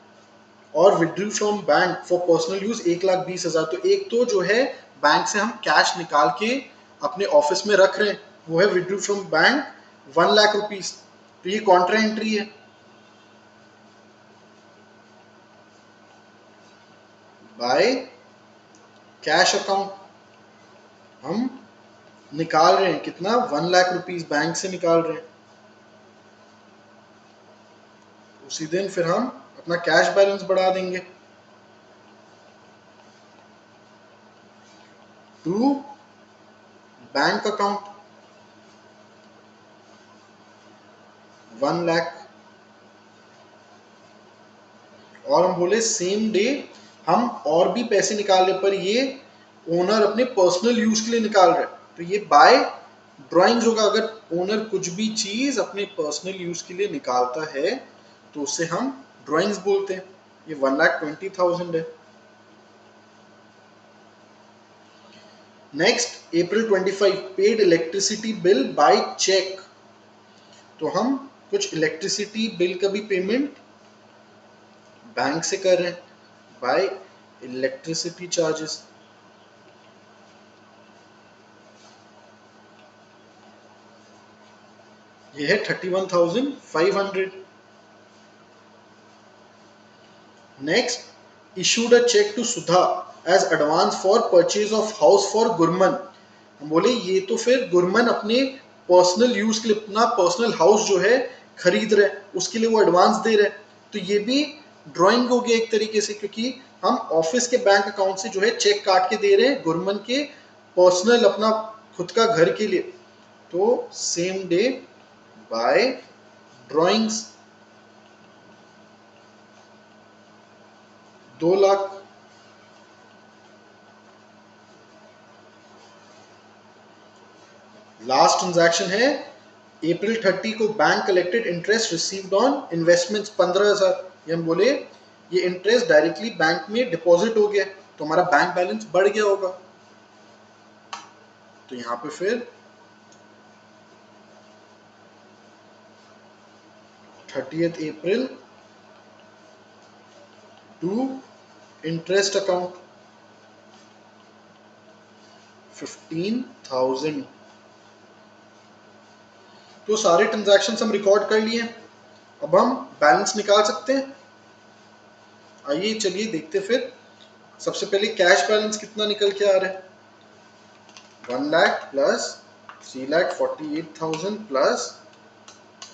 S1: और withdrew from bank for personal use 1,20,000. तो एक तो जो है बैंक से हम कैश निकाल के अपने ऑफिस में रख रहे हैं, वो है withdrew from bank 1 lakh rupees. तो ये कॉन्ट्रा एंट्री है बाय कैश अकाउंट. हम निकाल रहे हैं कितना, 1 लाख रुपीज बैंक से निकाल रहे हैं. उसी दिन फिर हम अपना कैश बैलेंस बढ़ा देंगे टू बैंक अकाउंट 1 लाख। और हम बोले सेम डे हम और भी पैसे निकालने पर ये ओनर अपने पर्सनल यूज के लिए निकाल रहे हैं, तो ये बाय ड्राइंग्स होगा। अगर ओनर कुछ भी चीज अपने पर्सनल यूज के लिए निकालता है तो उसे हम ड्राइंग्स बोलते हैं। ये 1,20,000 है। Next, April 25 paid electricity bill by cheque. तो हम कुछ इलेक्ट्रिसिटी बिल का भी पेमेंट बैंक से कर रहे हैं बाय इलेक्ट्रिसिटी चार्जेस। ये है 31,500। Next, issued a check to Sudha as advance for purchase of house for Gurman. हम बोले ये तो फिर गुरमन अपने पर्सनल यूज के लिए अपना पर्सनल हाउस जो है खरीद रहे हैं, उसके लिए वो एडवांस दे रहे हैं। तो ये भी ड्राइंग हो गया एक तरीके से, क्योंकि हम ऑफिस के बैंक अकाउंट से जो है चेक काट के दे रहे हैं गुरमन के पर्सनल अपना खुद का घर के लिए। तो same day by drawings 2 lakh. Last transaction है April 30 को bank collected interest received on investments 15,000। ये हम बोले ये इंटरेस्ट डायरेक्टली बैंक में डिपॉजिट हो गया, तो हमारा बैंक बैलेंस बढ़ गया होगा। तो यहाँ पे फिर 30th April to interest account 15,000। तो सारे ट्रांजैक्शन हम रिकॉर्ड कर लिए। अब हम बैलेंस निकाल सकते हैं। आइए चलिए देखते फिर। सबसे पहले कैश बैलेंस कितना निकल के आ रहा है। 1 लाख प्लस 3,48,000 प्लस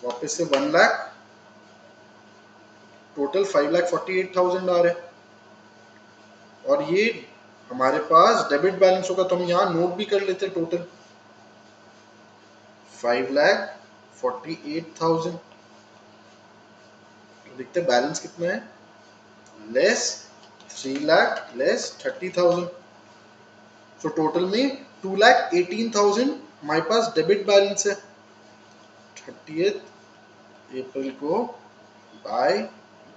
S1: वापस से 1 लाख, टोटल 5,48,000 आ रहे हैं। और ये हमारे पास डेबिट बैलेंस होगा, तो हम यहाँ नोट भी कर लेते हैं। टोटल 5,48,000। तो देखते हैं बैलेंस कितना है। Less 3 lakh less 30,000। तो टोटल में 2,18,000 हमारे पास डेबिट बैलेंस है 30th April को by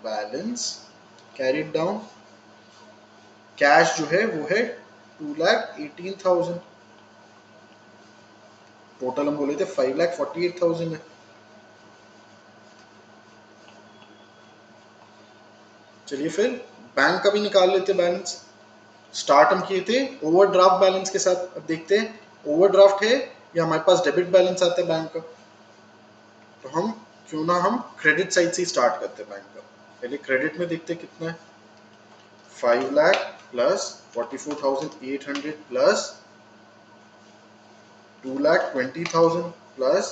S1: balance carried down. Cash जो है वो है 2,18,000। टोटल हम बोले थे 5,48,000 है। चलिए फिर बैंक का भी निकाल लेते बैलेंस। स्टार्ट हम किए थे ओवरड्राफ्ट बैलेंस के साथ। अब देखते हैं ओवरड्राफ्ट है या हमारे पास डेबिट बैलेंस आता है बैंक का। तो हम क्यों ना हम क्रेडिट साइड से स्टार्ट करते हैं बैंक का। पहले क्रेडिट में देखते हैं कितना है। 5 lakh plus 44,800 plus 2,20,000 plus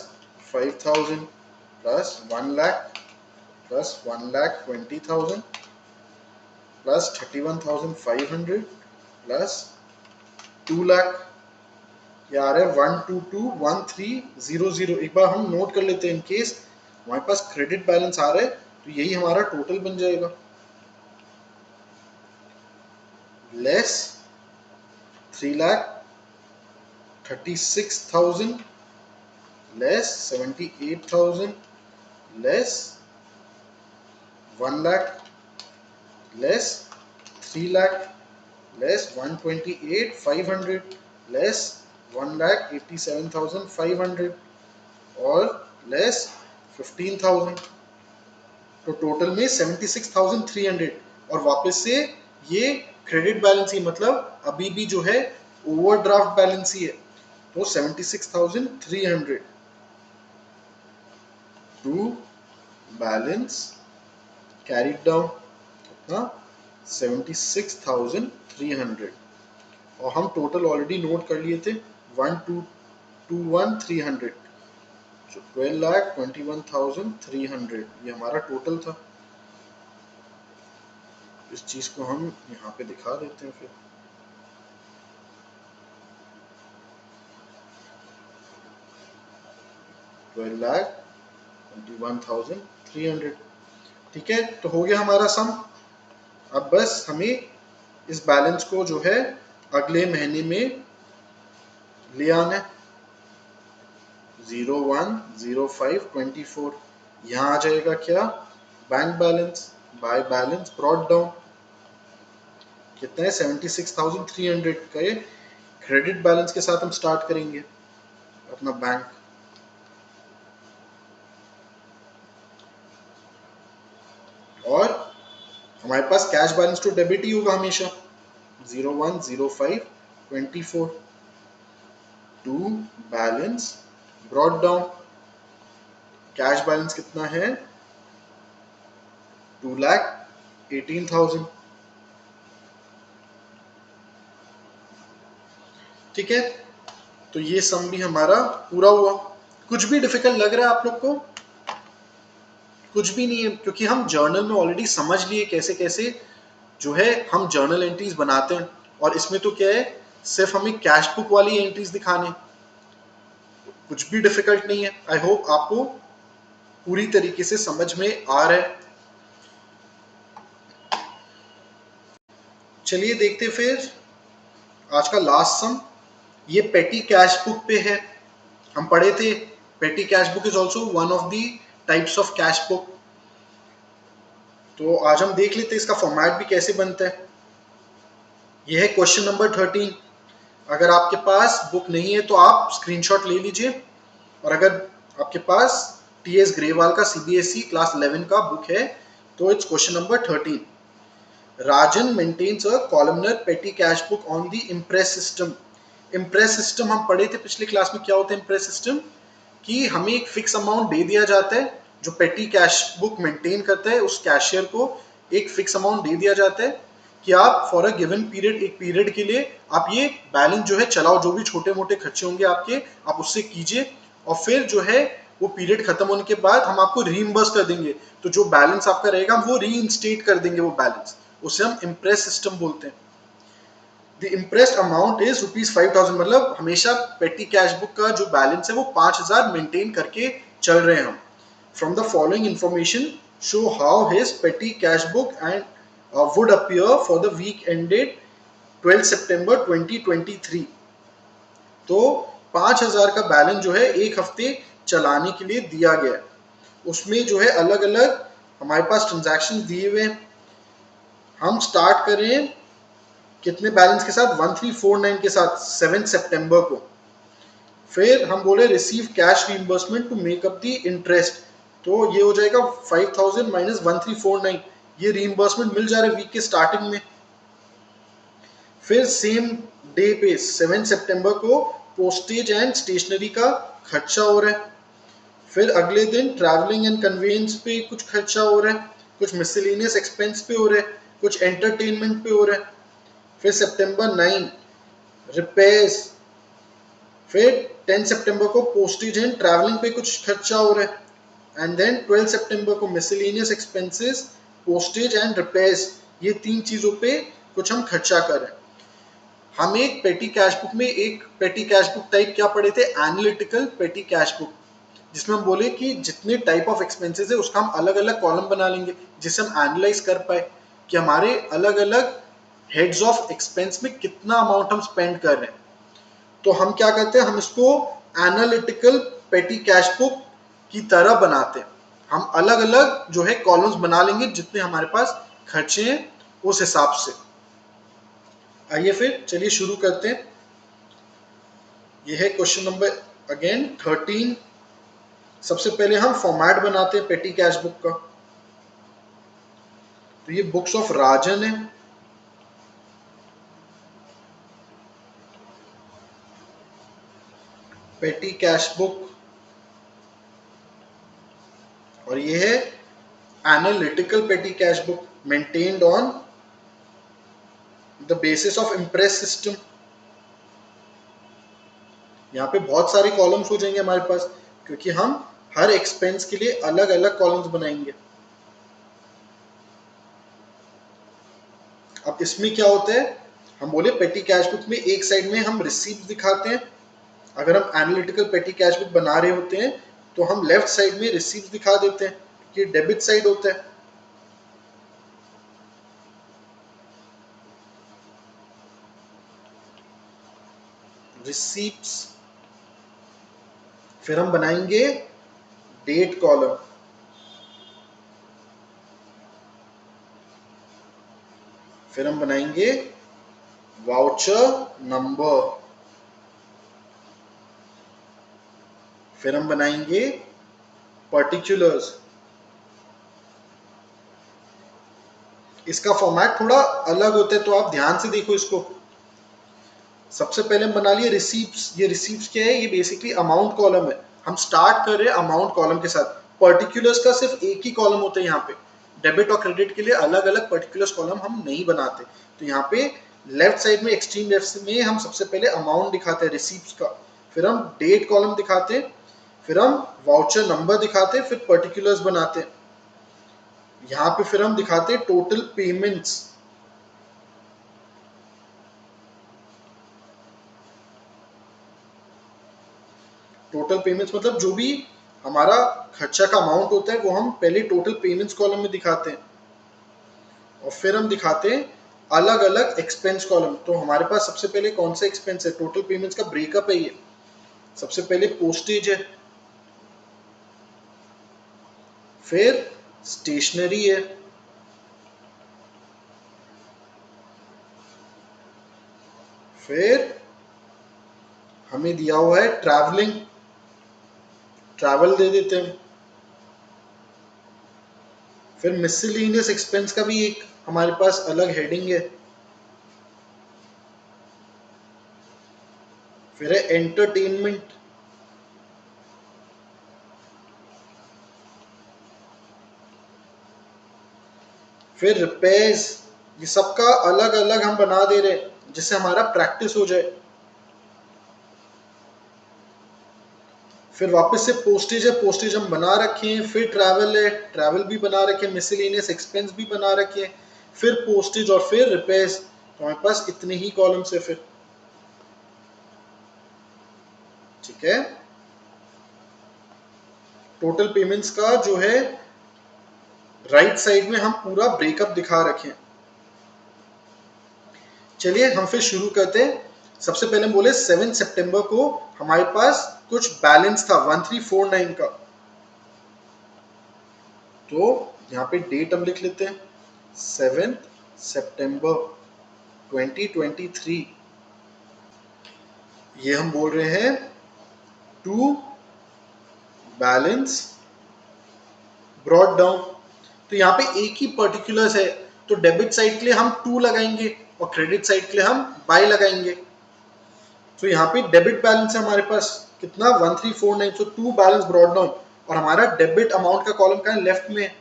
S1: 5,000 plus 1 lakh plus 1,20,000 plus 31,500 plus 2 lakh. ये आ रहा है 122,13,00। एक बार हम नोट कर लेते हैं, इन केस हमारे पास क्रेडिट बैलेंस आ रहा है तो यही हमारा टोटल बन जाएगा। Less 3,36,000 less 78,000 less 1 lakh less 3 lakh less 128,500 less 1,87,500 और लेस 15,000। तो टोटल में 76,300। और वापस से ये क्रेडिट बैलेंस ही, मतलब अभी भी जो है ओवरड्राफ्ट बैलेंस ही है। तो 76,300 टू बैलेंस कैरिड डाउन कितना 76,300। और हम टोटल ऑलरेडी नोट कर लिए थे 1,221,300। 12,21,300 ये हमारा टोटल था। इस चीज को हम यहाँ पे दिखा देते हैं फिर। 12 21,300। ठीक है, तो हो गया हमारा सम। अब बस हमें इस बैलेंस को जो है अगले महीने में ले आना है। 010524 यहाँ आ जाएगा क्या, bank balance by balance brought down. कितना है, 76,300 का ये क्रेडिट बैलेंस के साथ हम स्टार्ट करेंगे अपना बैंक। और हमारे पास कैश बैलेंस तो डेबिट ही होगा हमेशा। 010524 to balance brought down. Cash balance कितना है, 2,18,000। ठीक है, तो ये सम भी हमारा पूरा हुआ। कुछ भी डिफिकल्ट लग रहा है आप लोग को? कुछ भी नहीं है, क्योंकि हम जर्नल में ऑलरेडी समझ लिए कैसे कैसे जो है हम जर्नल एंट्रीज बनाते हैं। और इसमें तो क्या है, सिर्फ हमें कैश बुक वाली एंट्रीज दिखाने, कुछ भी डिफिकल्ट नहीं है। आई होप आपको पूरी तरीके से समझ में आ रहा है। चलिए देखते फिर आज का लास्ट सम। ये पेटी कैश बुक पे है, हम पढ़े थे पेटी cash book is also one of the types of cash book. तो आज हम देख लेते हैं इसका फॉर्मेट भी कैसे बनता है। यह है क्वेश्चन नंबर 13। अगर आपके पास बुक नहीं है तो आप स्क्रीनशॉट ले लीजिए, और अगर आपके पास टीएस ग्रेवाल का सीबीएसई क्लास 11 का बुक है तो it's question number 13। Rajan maintains a columnar petty cash book on the imprest system. Imprest system हम पढ़े थे पिछले क्लास में, क्या होता है इम्प्रेस सिस्टम, कि हमें एक फिक्स अमाउंट दे दिया जाता है। जो पेटी कैश बुक मेंटेन करता है उस कैशियर को एक फिक्स अमाउंट दे दिया जाता है कि आप फॉर अ गिवन पीरियड, एक पीरियड के लिए आप ये बैलेंस जो है चलाओ, जो भी छोटे मोटे खर्चे होंगे आपके आप उससे कीजिए, और फिर जो है वो पीरियड खत्म होने के बाद हम आपको रीइंबर्स कर देंगे। तो जो बैलेंस आपका रहेगा वो रीइंस्टेट कर देंगे वो बैलेंस, उसे हम इम्प्रेस सिस्टम बोलते हैं। द इम्प्रेस्ड अमाउंट इज ₹5,000, मतलब हमेशा पेटी कैश बुक का जो बैलेंस है वो 5,000 मेंटेन करके चल रहे हैं हम। From the following information show how his petty cash book and would appear for the week ended 12 सितंबर 2023। तो 5,000 का बैलेंस जो है एक हफ्ते चलाने के लिए दिया गया है। उसमें जो है अलग अलग हमारे पास ट्रांजैक्शन दिए हुए हैं। हम स्टार्ट करें कितने बैलेंस के साथ, 1349 के साथ 7 सितंबर को। फिर हम बोले receive cash reimbursement to make up the interest, तो ये हो जाएगा 5,000 माइनस 1349, ये रीइंबर्समेंट मिल जा रहा है वीक के स्टार्टिंग में। फिर सेम डे पे 7 सितंबर को पोस्टेज एंड स्टेशनरी का खर्चा हो रहा है। फिर अगले दिन ट्रैवलिंग एंड कन्वेंस पे कुछ खर्चा हो रहा है, कुछ मिसलेनियस एक्सपेंस पे हो रहा है, कुछ एंटरटेनमेंट पे हो रहा है। फिर सितंबर 9 रिपेयर्स। फिर 10 सितंबर को पोस्टेज एंड ट्रैवलिंग पे कुछ खर्चा हो रहा है। एंड देन 12 सितंबर को miscellaneous expenses, postage and repairs, ये तीन चीजों पे कुछ हम खर्चा कर रहे हैं। हम एक पेटी कैश बुक में एक पेटी कैश बुक टाइप क्या पढ़े थे, एनालिटिकल पेटी कैश बुक, जिसमें हम बोले कि जितने टाइप ऑफ एक्सपेंसेस है उसका हम अलग अलग कॉलम बना लेंगे जिससे हम एनालाइज कर पाए कि हमारे अलग अलग हेड्स ऑफ एक्सपेंस में कितना अमाउंट हम स्पेंड कर रहे हैं। तो हम क्या करते हैं, हम इसको एनालिटिकल पेटी कैश बुक की तरह बनाते हैं। हम अलग अलग जो है कॉलम्स बना लेंगे जितने हमारे पास खर्चे हैं उस हिसाब से। आइए फिर चलिए शुरू करते हैं। यह है क्वेश्चन नंबर अगेन 13। सबसे पहले हम फॉर्मेट बनाते हैं पेटी कैश बुक का। तो ये बुक्स ऑफ राजन है, पेटी कैश बुक, और ये है एनालिटिकल पेटी cash book maintained on the basis of impress system. यहाँ पे बहुत सारे कॉलम्स हो जाएंगे हमारे पास, क्योंकि हम हर एक्सपेंस के लिए अलग अलग कॉलम्स बनाएंगे। अब इसमें क्या होता है, हम बोले पेटी कैश बुक में एक साइड में हम रिसीप्ट दिखाते हैं। अगर हम एनालिटिकल पेटी कैश बुक बना रहे होते हैं तो हम लेफ्ट साइड में रिसीव्स दिखा देते हैं कि डेबिट साइड होता है। रिसीप्ट्स, फिर हम बनाएंगे डेट कॉलम, फिर हम बनाएंगे वाउचर नंबर, फिर हम बनाएंगे पर्टिकुलर्स। इसका फॉर्मेट थोड़ा अलग होता है, तो आप ध्यान से देखो इसको। सबसे पहले हम बना लिए रिसीप्ट्स। ये रिसीप्ट्स क्या है? ये बेसिकली अमाउंट कॉलम है। हम स्टार्ट कर रहे हैं अमाउंट कॉलम के साथ। पर्टिकुलर्स का सिर्फ एक ही कॉलम होता है यहाँ पे। डेबिट और क्रेडिट के लिए अलग अलग पर्टिकुलर्स कॉलम हम नहीं बनाते। तो यहाँ पे लेफ्ट साइड में, एक्सट्रीम लेफ्ट में, हम सबसे पहले अमाउंट दिखाते हैं रिसीप्ट्स का, फिर हम डेट कॉलम दिखाते हैं, फिर हम वाउचर नंबर दिखाते हैं, फिर पर्टिकुलर्स बनाते हैं। यहाँ पे फिर हम दिखाते हैं टोटल पेमेंट्स। टोटल पेमेंट्स मतलब जो भी हमारा खर्चा का अमाउंट होता है वो हम पहले टोटल पेमेंट्स कॉलम में दिखाते हैं, और फिर हम दिखाते हैं अलग अलग एक्सपेंस कॉलम। तो हमारे पास सबसे पहले कौन सा एक्सपेंस है? टोटल पेमेंट्स का ब्रेकअप है ये। सबसे पहले पोस्टेज है, फिर स्टेशनरी है, फिर हमें दिया हुआ है ट्रैवलिंग, ट्रैवल दे देते हैं। फिर मिसलेनियस एक्सपेंस का भी एक हमारे पास अलग हेडिंग है। फिर है एंटरटेनमेंट, फिर रिपेयर्स। ये सबका अलग अलग हम बना दे रहे हैं जिससे हमारा प्रैक्टिस हो जाए। फिर वापस से पोस्टेज है, पोस्टेज हम बना रखे हैं। फिर ट्रैवल है, ट्रैवल भी बना रखे हैं। मिसलेनियस एक्सपेंस भी बना रखे हैं। फिर पोस्टेज और फिर रिपेयर्स। तो हमारे पास इतने ही कॉलम्स है फिर। ठीक है, टोटल पेमेंट्स का जो है राइट साइड में हम पूरा ब्रेकअप दिखा रखे हैं। चलिए हम फिर शुरू करते हैं। सबसे पहले हम बोले 7 सितंबर को हमारे पास कुछ बैलेंस था 1349 का। तो यहाँ पे डेट हम लिख लेते हैं 7 सितंबर 2023। ये हम बोल रहे हैं टू बैलेंस ब्रॉट डाउन। तो यहाँ पे एक ही पर्टिकुलर्स है, तो डेबिट साइड के लिए हम टू लगाएंगे और क्रेडिट साइड के लिए हम बाय लगाएंगे। तो यहाँ पे डेबिट बैलेंस है हमारे पास कितना 1349। तो टू बैलेंस ब्रॉट डाउन, और हमारा डेबिट अमाउंट का कॉलम का लेफ्ट में है,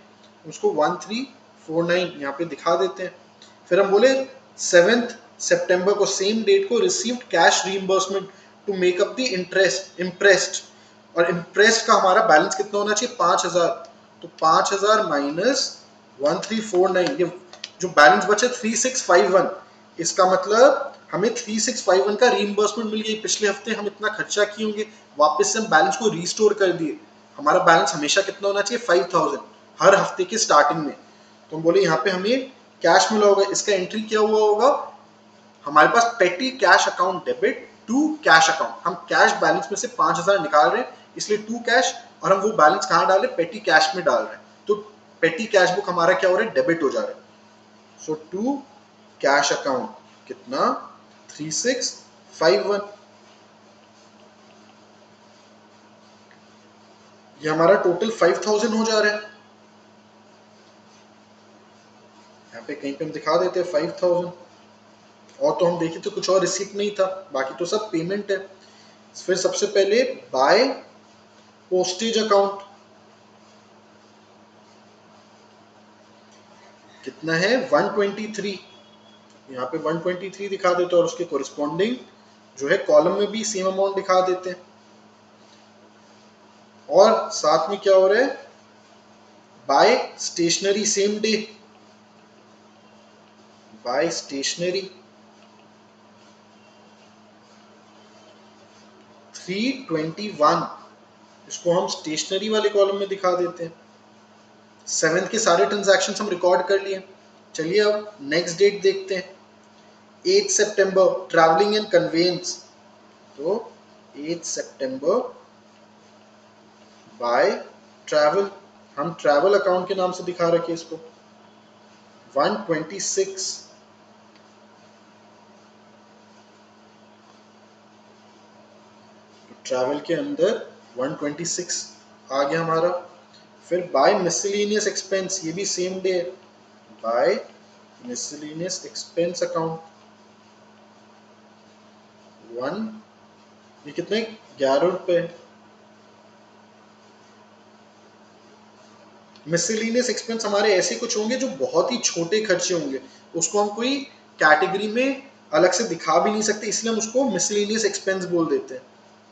S1: उसको 1349 यहाँ पे दिखा देते हैं। फिर हम बोले 7 सितंबर को, सेम डेट को, received cash reimbursement to make up the interest imprest. और इम्प्रेस्ड का हमारा बैलेंस कितना होना चाहिए? 5000। तो 5000 माइनस 1349, ये जो बैलेंस बचे 3651, इसका मतलब हमें 3651 का रीइंबर्समेंट मिल गया। पिछले हफ्ते हम इतना खर्चा किए होंगे, वापस से हम बैलेंस को रिस्टोर कर दिए। हमारा बैलेंस हमेशा कितना होना चाहिए? 5000 हर हफ्ते के स्टार्टिंग में। तो हम बोले यहाँ पे हमें कैश मिला होगा, इसका एंट्री क्या हुआ होगा? हमारे पास petty cash account debit to cash account. हम कैश बैलेंस में से 5000 निकाल रहे हैं, इसलिए टू कैश, और हम वो बैलेंस कहाँ डाल रहे हैं? पेटी कैश में डाल रहे हैं। तो पेटी कैश बुक हमारा क्या हो रहा है? डेबिट हो जा रहा है। सो टू कैश अकाउंट कितना? 3651। ये हमारा टोटल 5000 हो जा रहा है। यहाँ पे कहीं पे हम दिखा देते हैं 5000। और तो हम देखें तो कुछ और रिसीप्ट नहीं था, बाकी तो सब पेमेंट है। फिर सबसे पहले बाय पोस्टेज अकाउंट कितना है? 123। यहाँ पे 123 दिखा देते हैं, और उसके कोरिस्पॉन्डिंग जो है कॉलम में भी सेम अमाउंट दिखा देते हैं। और साथ में क्या हो रहा है? By stationery same day, by stationery 321, इसको हम स्टेशनरी वाले कॉलम में दिखा देते हैं। 7th के सारे ट्रांजैक्शन हम रिकॉर्ड कर लिए। चलिए अब नेक्स्ट डेट देखते हैं। 8 सितंबर ट्रैवलिंग एंड कन्वेंस, तो 8 सितंबर बाय ट्रैवल, हम ट्रैवल अकाउंट के नाम से दिखा रखे इसको। 126 ट्रैवल के अंदर 126 आ गया हमारा। फिर बाय मिसलेनियस एक्सपेंस, ये भी same day, by miscellaneous expense account 1, ये कितने 11 रुपए। मिसलेनियस एक्सपेंस हमारे ऐसे कुछ होंगे जो बहुत ही छोटे खर्चे होंगे, उसको हम कोई कैटेगरी में अलग से दिखा भी नहीं सकते, इसलिए हम उसको मिसलेनियस एक्सपेंस बोल देते हैं,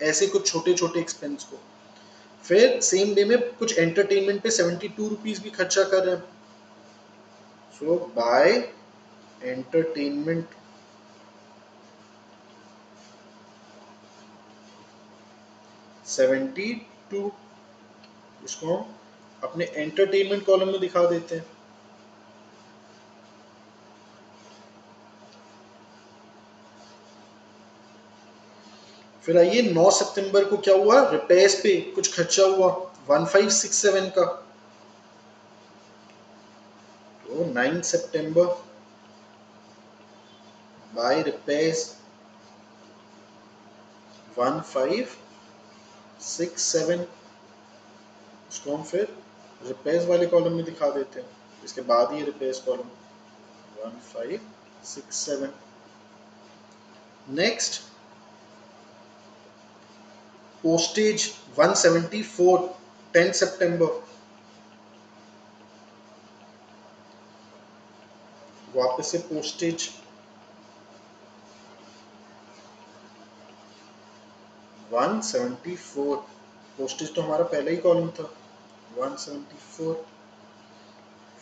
S1: ऐसे कुछ छोटे छोटे एक्सपेंस को। फिर सेम डे में कुछ एंटरटेनमेंट पे 72 रुपीज भी खर्चा कर रहे हैं, सो बाय एंटरटेनमेंट 72, इसको हम अपने एंटरटेनमेंट कॉलम में दिखा देते हैं। फिर आइए 9 सितंबर को क्या हुआ, रिपेयर्स पे कुछ खर्चा हुआ 1567 का, तो 9 सितंबर बाय रिपेयर्स 1567, इसको हम फिर रिपेयर्स वाले कॉलम में दिखा देते हैं, इसके बाद ही रिपेयर्स कॉलम 1567। नेक्स्ट पोस्टेज 174 10 सितंबर, वापस से पोस्टेज 174, पोस्टेज तो हमारा पहला ही कॉलम था 174।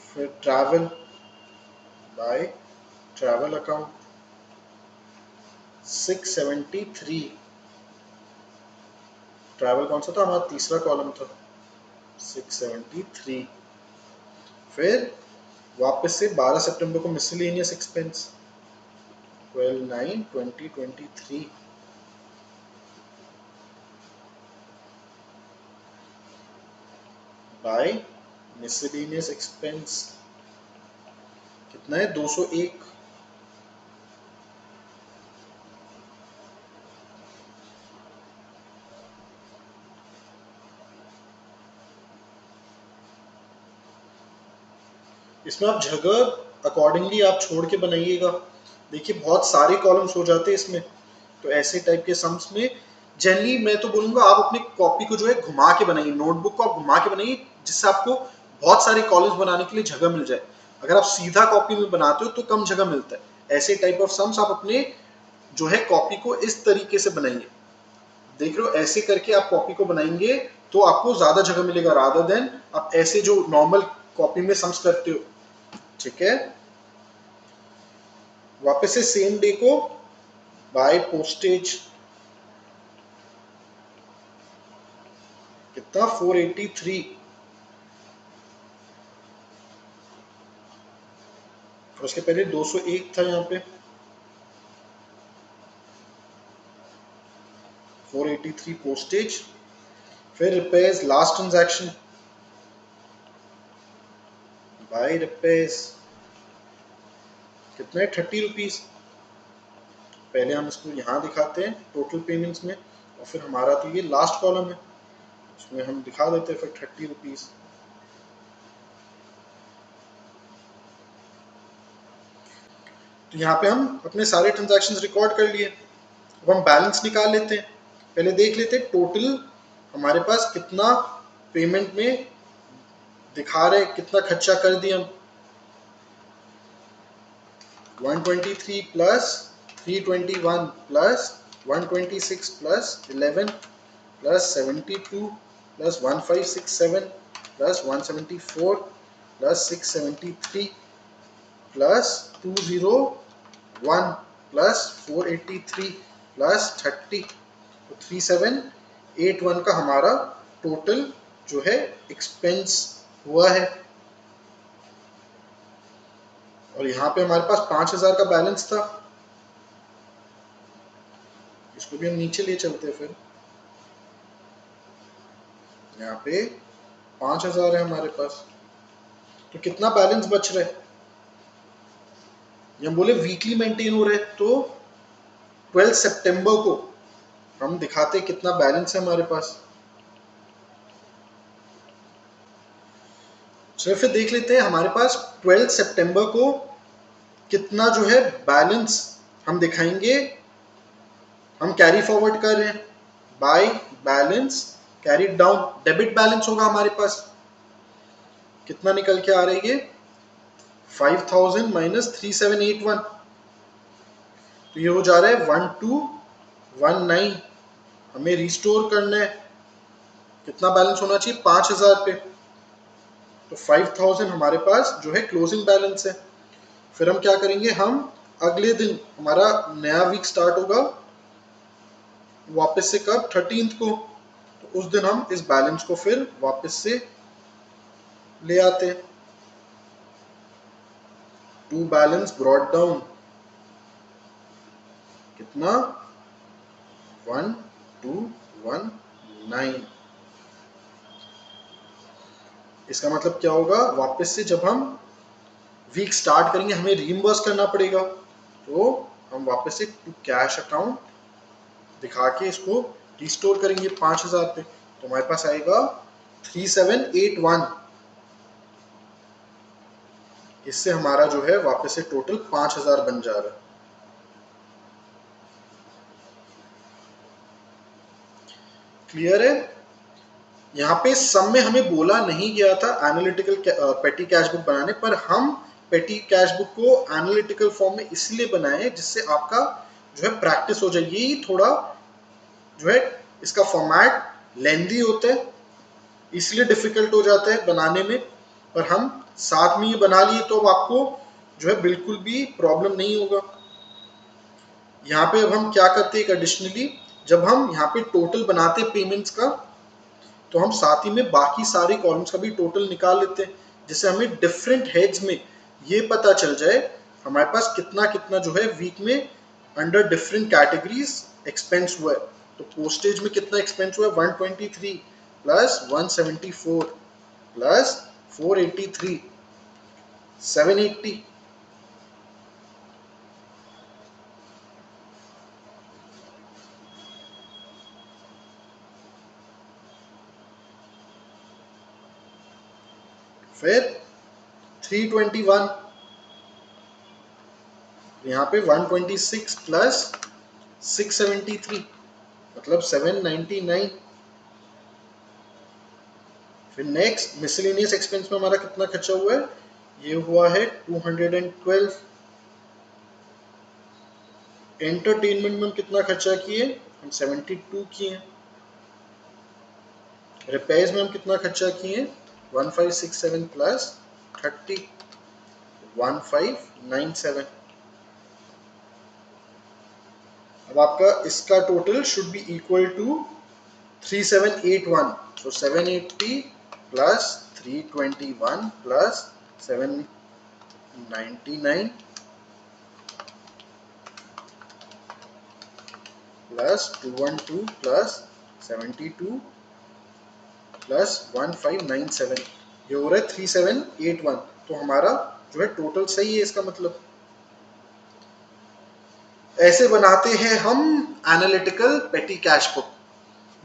S1: फिर travel by travel account 673, travel कौन सा था, हमारा तीसरा कॉलम था 673। फिर वापस से 12 सितंबर को miscellaneous expense 12/9/2023, by miscellaneous expense कितना है 201, इसमें आप जगह अकॉर्डिंगली आप छोड़ के बनाइएगा। देखिए बहुत सारे कॉलम्स हो जाते हैं इसमें, तो ऐसे टाइप के सम्स में जनरली मैं तो बोलूंगा आप अपनी कॉपी को जो है घुमा के बनाइए, नोटबुक को आप घुमा के बनाइए, जिससे आपको बहुत सारे कॉलम्स बनाने के लिए जगह मिल जाए। अगर आप सीधा कॉपी में बनाते हो तो कम जगह मिलता है। ऐसे टाइप ऑफ सम्स आप अपने जो है कॉपी को इस तरीके से बनाइए, देख रहे हो, ऐसे करके आप कॉपी को बनाएंगे तो आपको ज्यादा जगह मिलेगा रादर देन आप ऐसे जो नॉर्मल कॉपी में सम्स करते हो। ठीक है, वापस से सेम डे को बाय पोस्टेज कितना 483, और उसके पहले 201 था, यहाँ पे 483 पोस्टेज। फिर repairs last transaction by repairs कितना है 30 रुपीज, पहले हम इसको यहाँ दिखाते हैं टोटल पेमेंट्स में, और फिर हमारा तो ये लास्ट कॉलम है उसमें हम दिखा देते हैं फिर 30 रुपीज। तो यहाँ पे हम अपने सारे ट्रांजैक्शंस रिकॉर्ड कर लिए। अब हम बैलेंस निकाल लेते हैं, पहले देख लेते हैं टोटल हमारे पास कितना पेमेंट में दिखा रहे, कितना खर्चा कर दिया हम। 123 plus 321 plus 126 plus 11 plus 72 plus 1567 plus 174 plus 673 plus 201 plus 483 plus 30, तो 3781 का हमारा टोटल जो है एक्सपेंस हुआ है। और यहाँ पे हमारे पास 5000 का बैलेंस था, इसको भी हम नीचे ले चलते हैं। फिर यहाँ पे 5000 है हमारे पास, तो कितना बैलेंस बच रहा है? हम बोले वीकली मेंटेन हो रहे, तो 12 सितंबर को हम दिखाते कितना बैलेंस है हमारे पास। चलिए फिर देख लेते हैं हमारे पास 12 सितंबर को कितना जो है बैलेंस हम दिखाएंगे। हम कैरी फॉरवर्ड कर रहे हैं, by balance carry down, debit balance होगा हमारे पास। कितना निकल के आ रही है? 5000 माइनस 3781, तो ये हो जा रहा है 1219। हमें रिस्टोर करना है, कितना बैलेंस होना चाहिए? 5000 पे, तो 5000 हमारे पास जो है क्लोजिंग बैलेंस है। फिर हम क्या करेंगे, हम अगले दिन हमारा नया वीक स्टार्ट होगा वापस से कब? 13 को, तो उस दिन हम इस बैलेंस को फिर वापस से ले आते हैं। टू बैलेंस ब्रॉट डाउन, कितना? 1219। इसका मतलब क्या होगा? वापस से जब हम वीक स्टार्ट करेंगे हमें रीइंबर्स करना पड़ेगा, तो हम वापस से टू कैश अकाउंट दिखा के इसको रिस्टोर करेंगे 5000 पे, तो हमारे पास आएगा 3781। इससे हमारा जो है वापस से टोटल 5000 बन जा रहा है। क्लियर है? यहाँ पे सम में हमें बोला नहीं गया था एनालिटिकल पेटी कैश बुक बनाने, पर हम पेटी कैश बुक को एनालिटिकल फॉर्म में इसलिए बनाए जिससे आपका जो है प्रैक्टिस हो जाए। यही थोड़ा जो है इसका फॉर्मेट लेंदी होता है, इसलिए डिफिकल्ट हो जाता है बनाने में, पर हम साथ में ये बना लिए तो अब आपको जो है बिल्कुल भी प्रॉब्लम नहीं होगा। यहाँ पे अब हम क्या करते हैं एडिशनली, जब हम यहाँ पे टोटल बनाते हैं पेमेंट्स का, तो हम साथ ही में बाकी सारे कॉलम्स का भी टोटल निकाल लेते हैं, जिससे हमें डिफरेंट हेड्स में ये पता चल जाए हमारे पास कितना कितना जो है वीक में अंडर डिफरेंट कैटेगरीज एक्सपेंस हुआ है। तो पोस्टेज में कितना एक्सपेंस हुआ है? 123 प्लस 174 प्लस 483 780। फिर 321, यहाँ पे 126 प्लस 673 मतलब 799। फिर नेक्स्ट मिसलेनियस एक्सपेंस में हमारा कितना खर्चा हुआ है? ये हुआ है 212। एंटरटेनमेंट में हम कितना खर्चा किए? हम 72 किए। रिपेयर्स में हम कितना खर्चा किए? 1567 प्लस 30 1597। अब आपका इसका total should be equal to 3781, so 780 plus 321 plus 799 plus 212 plus 72 plus 1597, ये हो रहा है 3781। तो हमारा जो है टोटल सही है। इसका मतलब ऐसे बनाते हैं हम एनालिटिकल पेटी कैश बुक।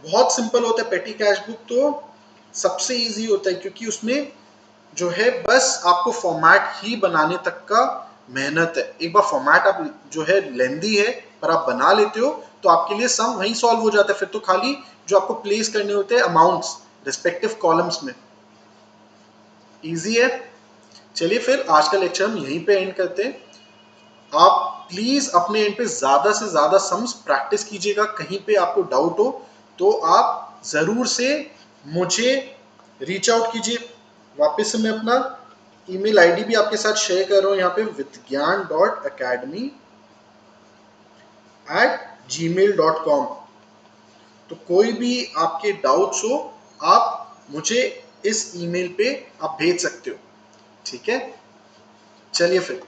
S1: बहुत सिंपल होता है पेटी कैश बुक, तो सबसे इजी होता है क्योंकि उसमें जो है बस आपको फॉर्मेट ही बनाने तक का मेहनत है। एक बार फॉर्मेट आप जो है लेंदी है पर आप बना लेते हो तो आपके लिए सम वहीं सॉल्व हो जाता है। फिर तो खाली जो आपको प्लेस करने होते हैं अमाउंट्स रिस्पेक्टिव कॉलम्स में, इजी है। चलिए फिर आज का लेक्चर हम यहीं पे एंड करते हैं। आप प्लीज अपने एंड पे ज्यादा से ज्यादा सम्स प्रैक्टिस कीजिएगा। कहीं पे आपको डाउट हो तो आप जरूर से मुझे रीच आउट कीजिए। वापस से मैं अपना ईमेल आईडी भी आपके साथ शेयर कर रहा हूं यहाँ पे, vidgyan.academy@gmail.com। तो कोई भी आपके डाउट्स हो आप मुझे इस ईमेल पे आप भेज सकते हो। ठीक है, चलिए फिर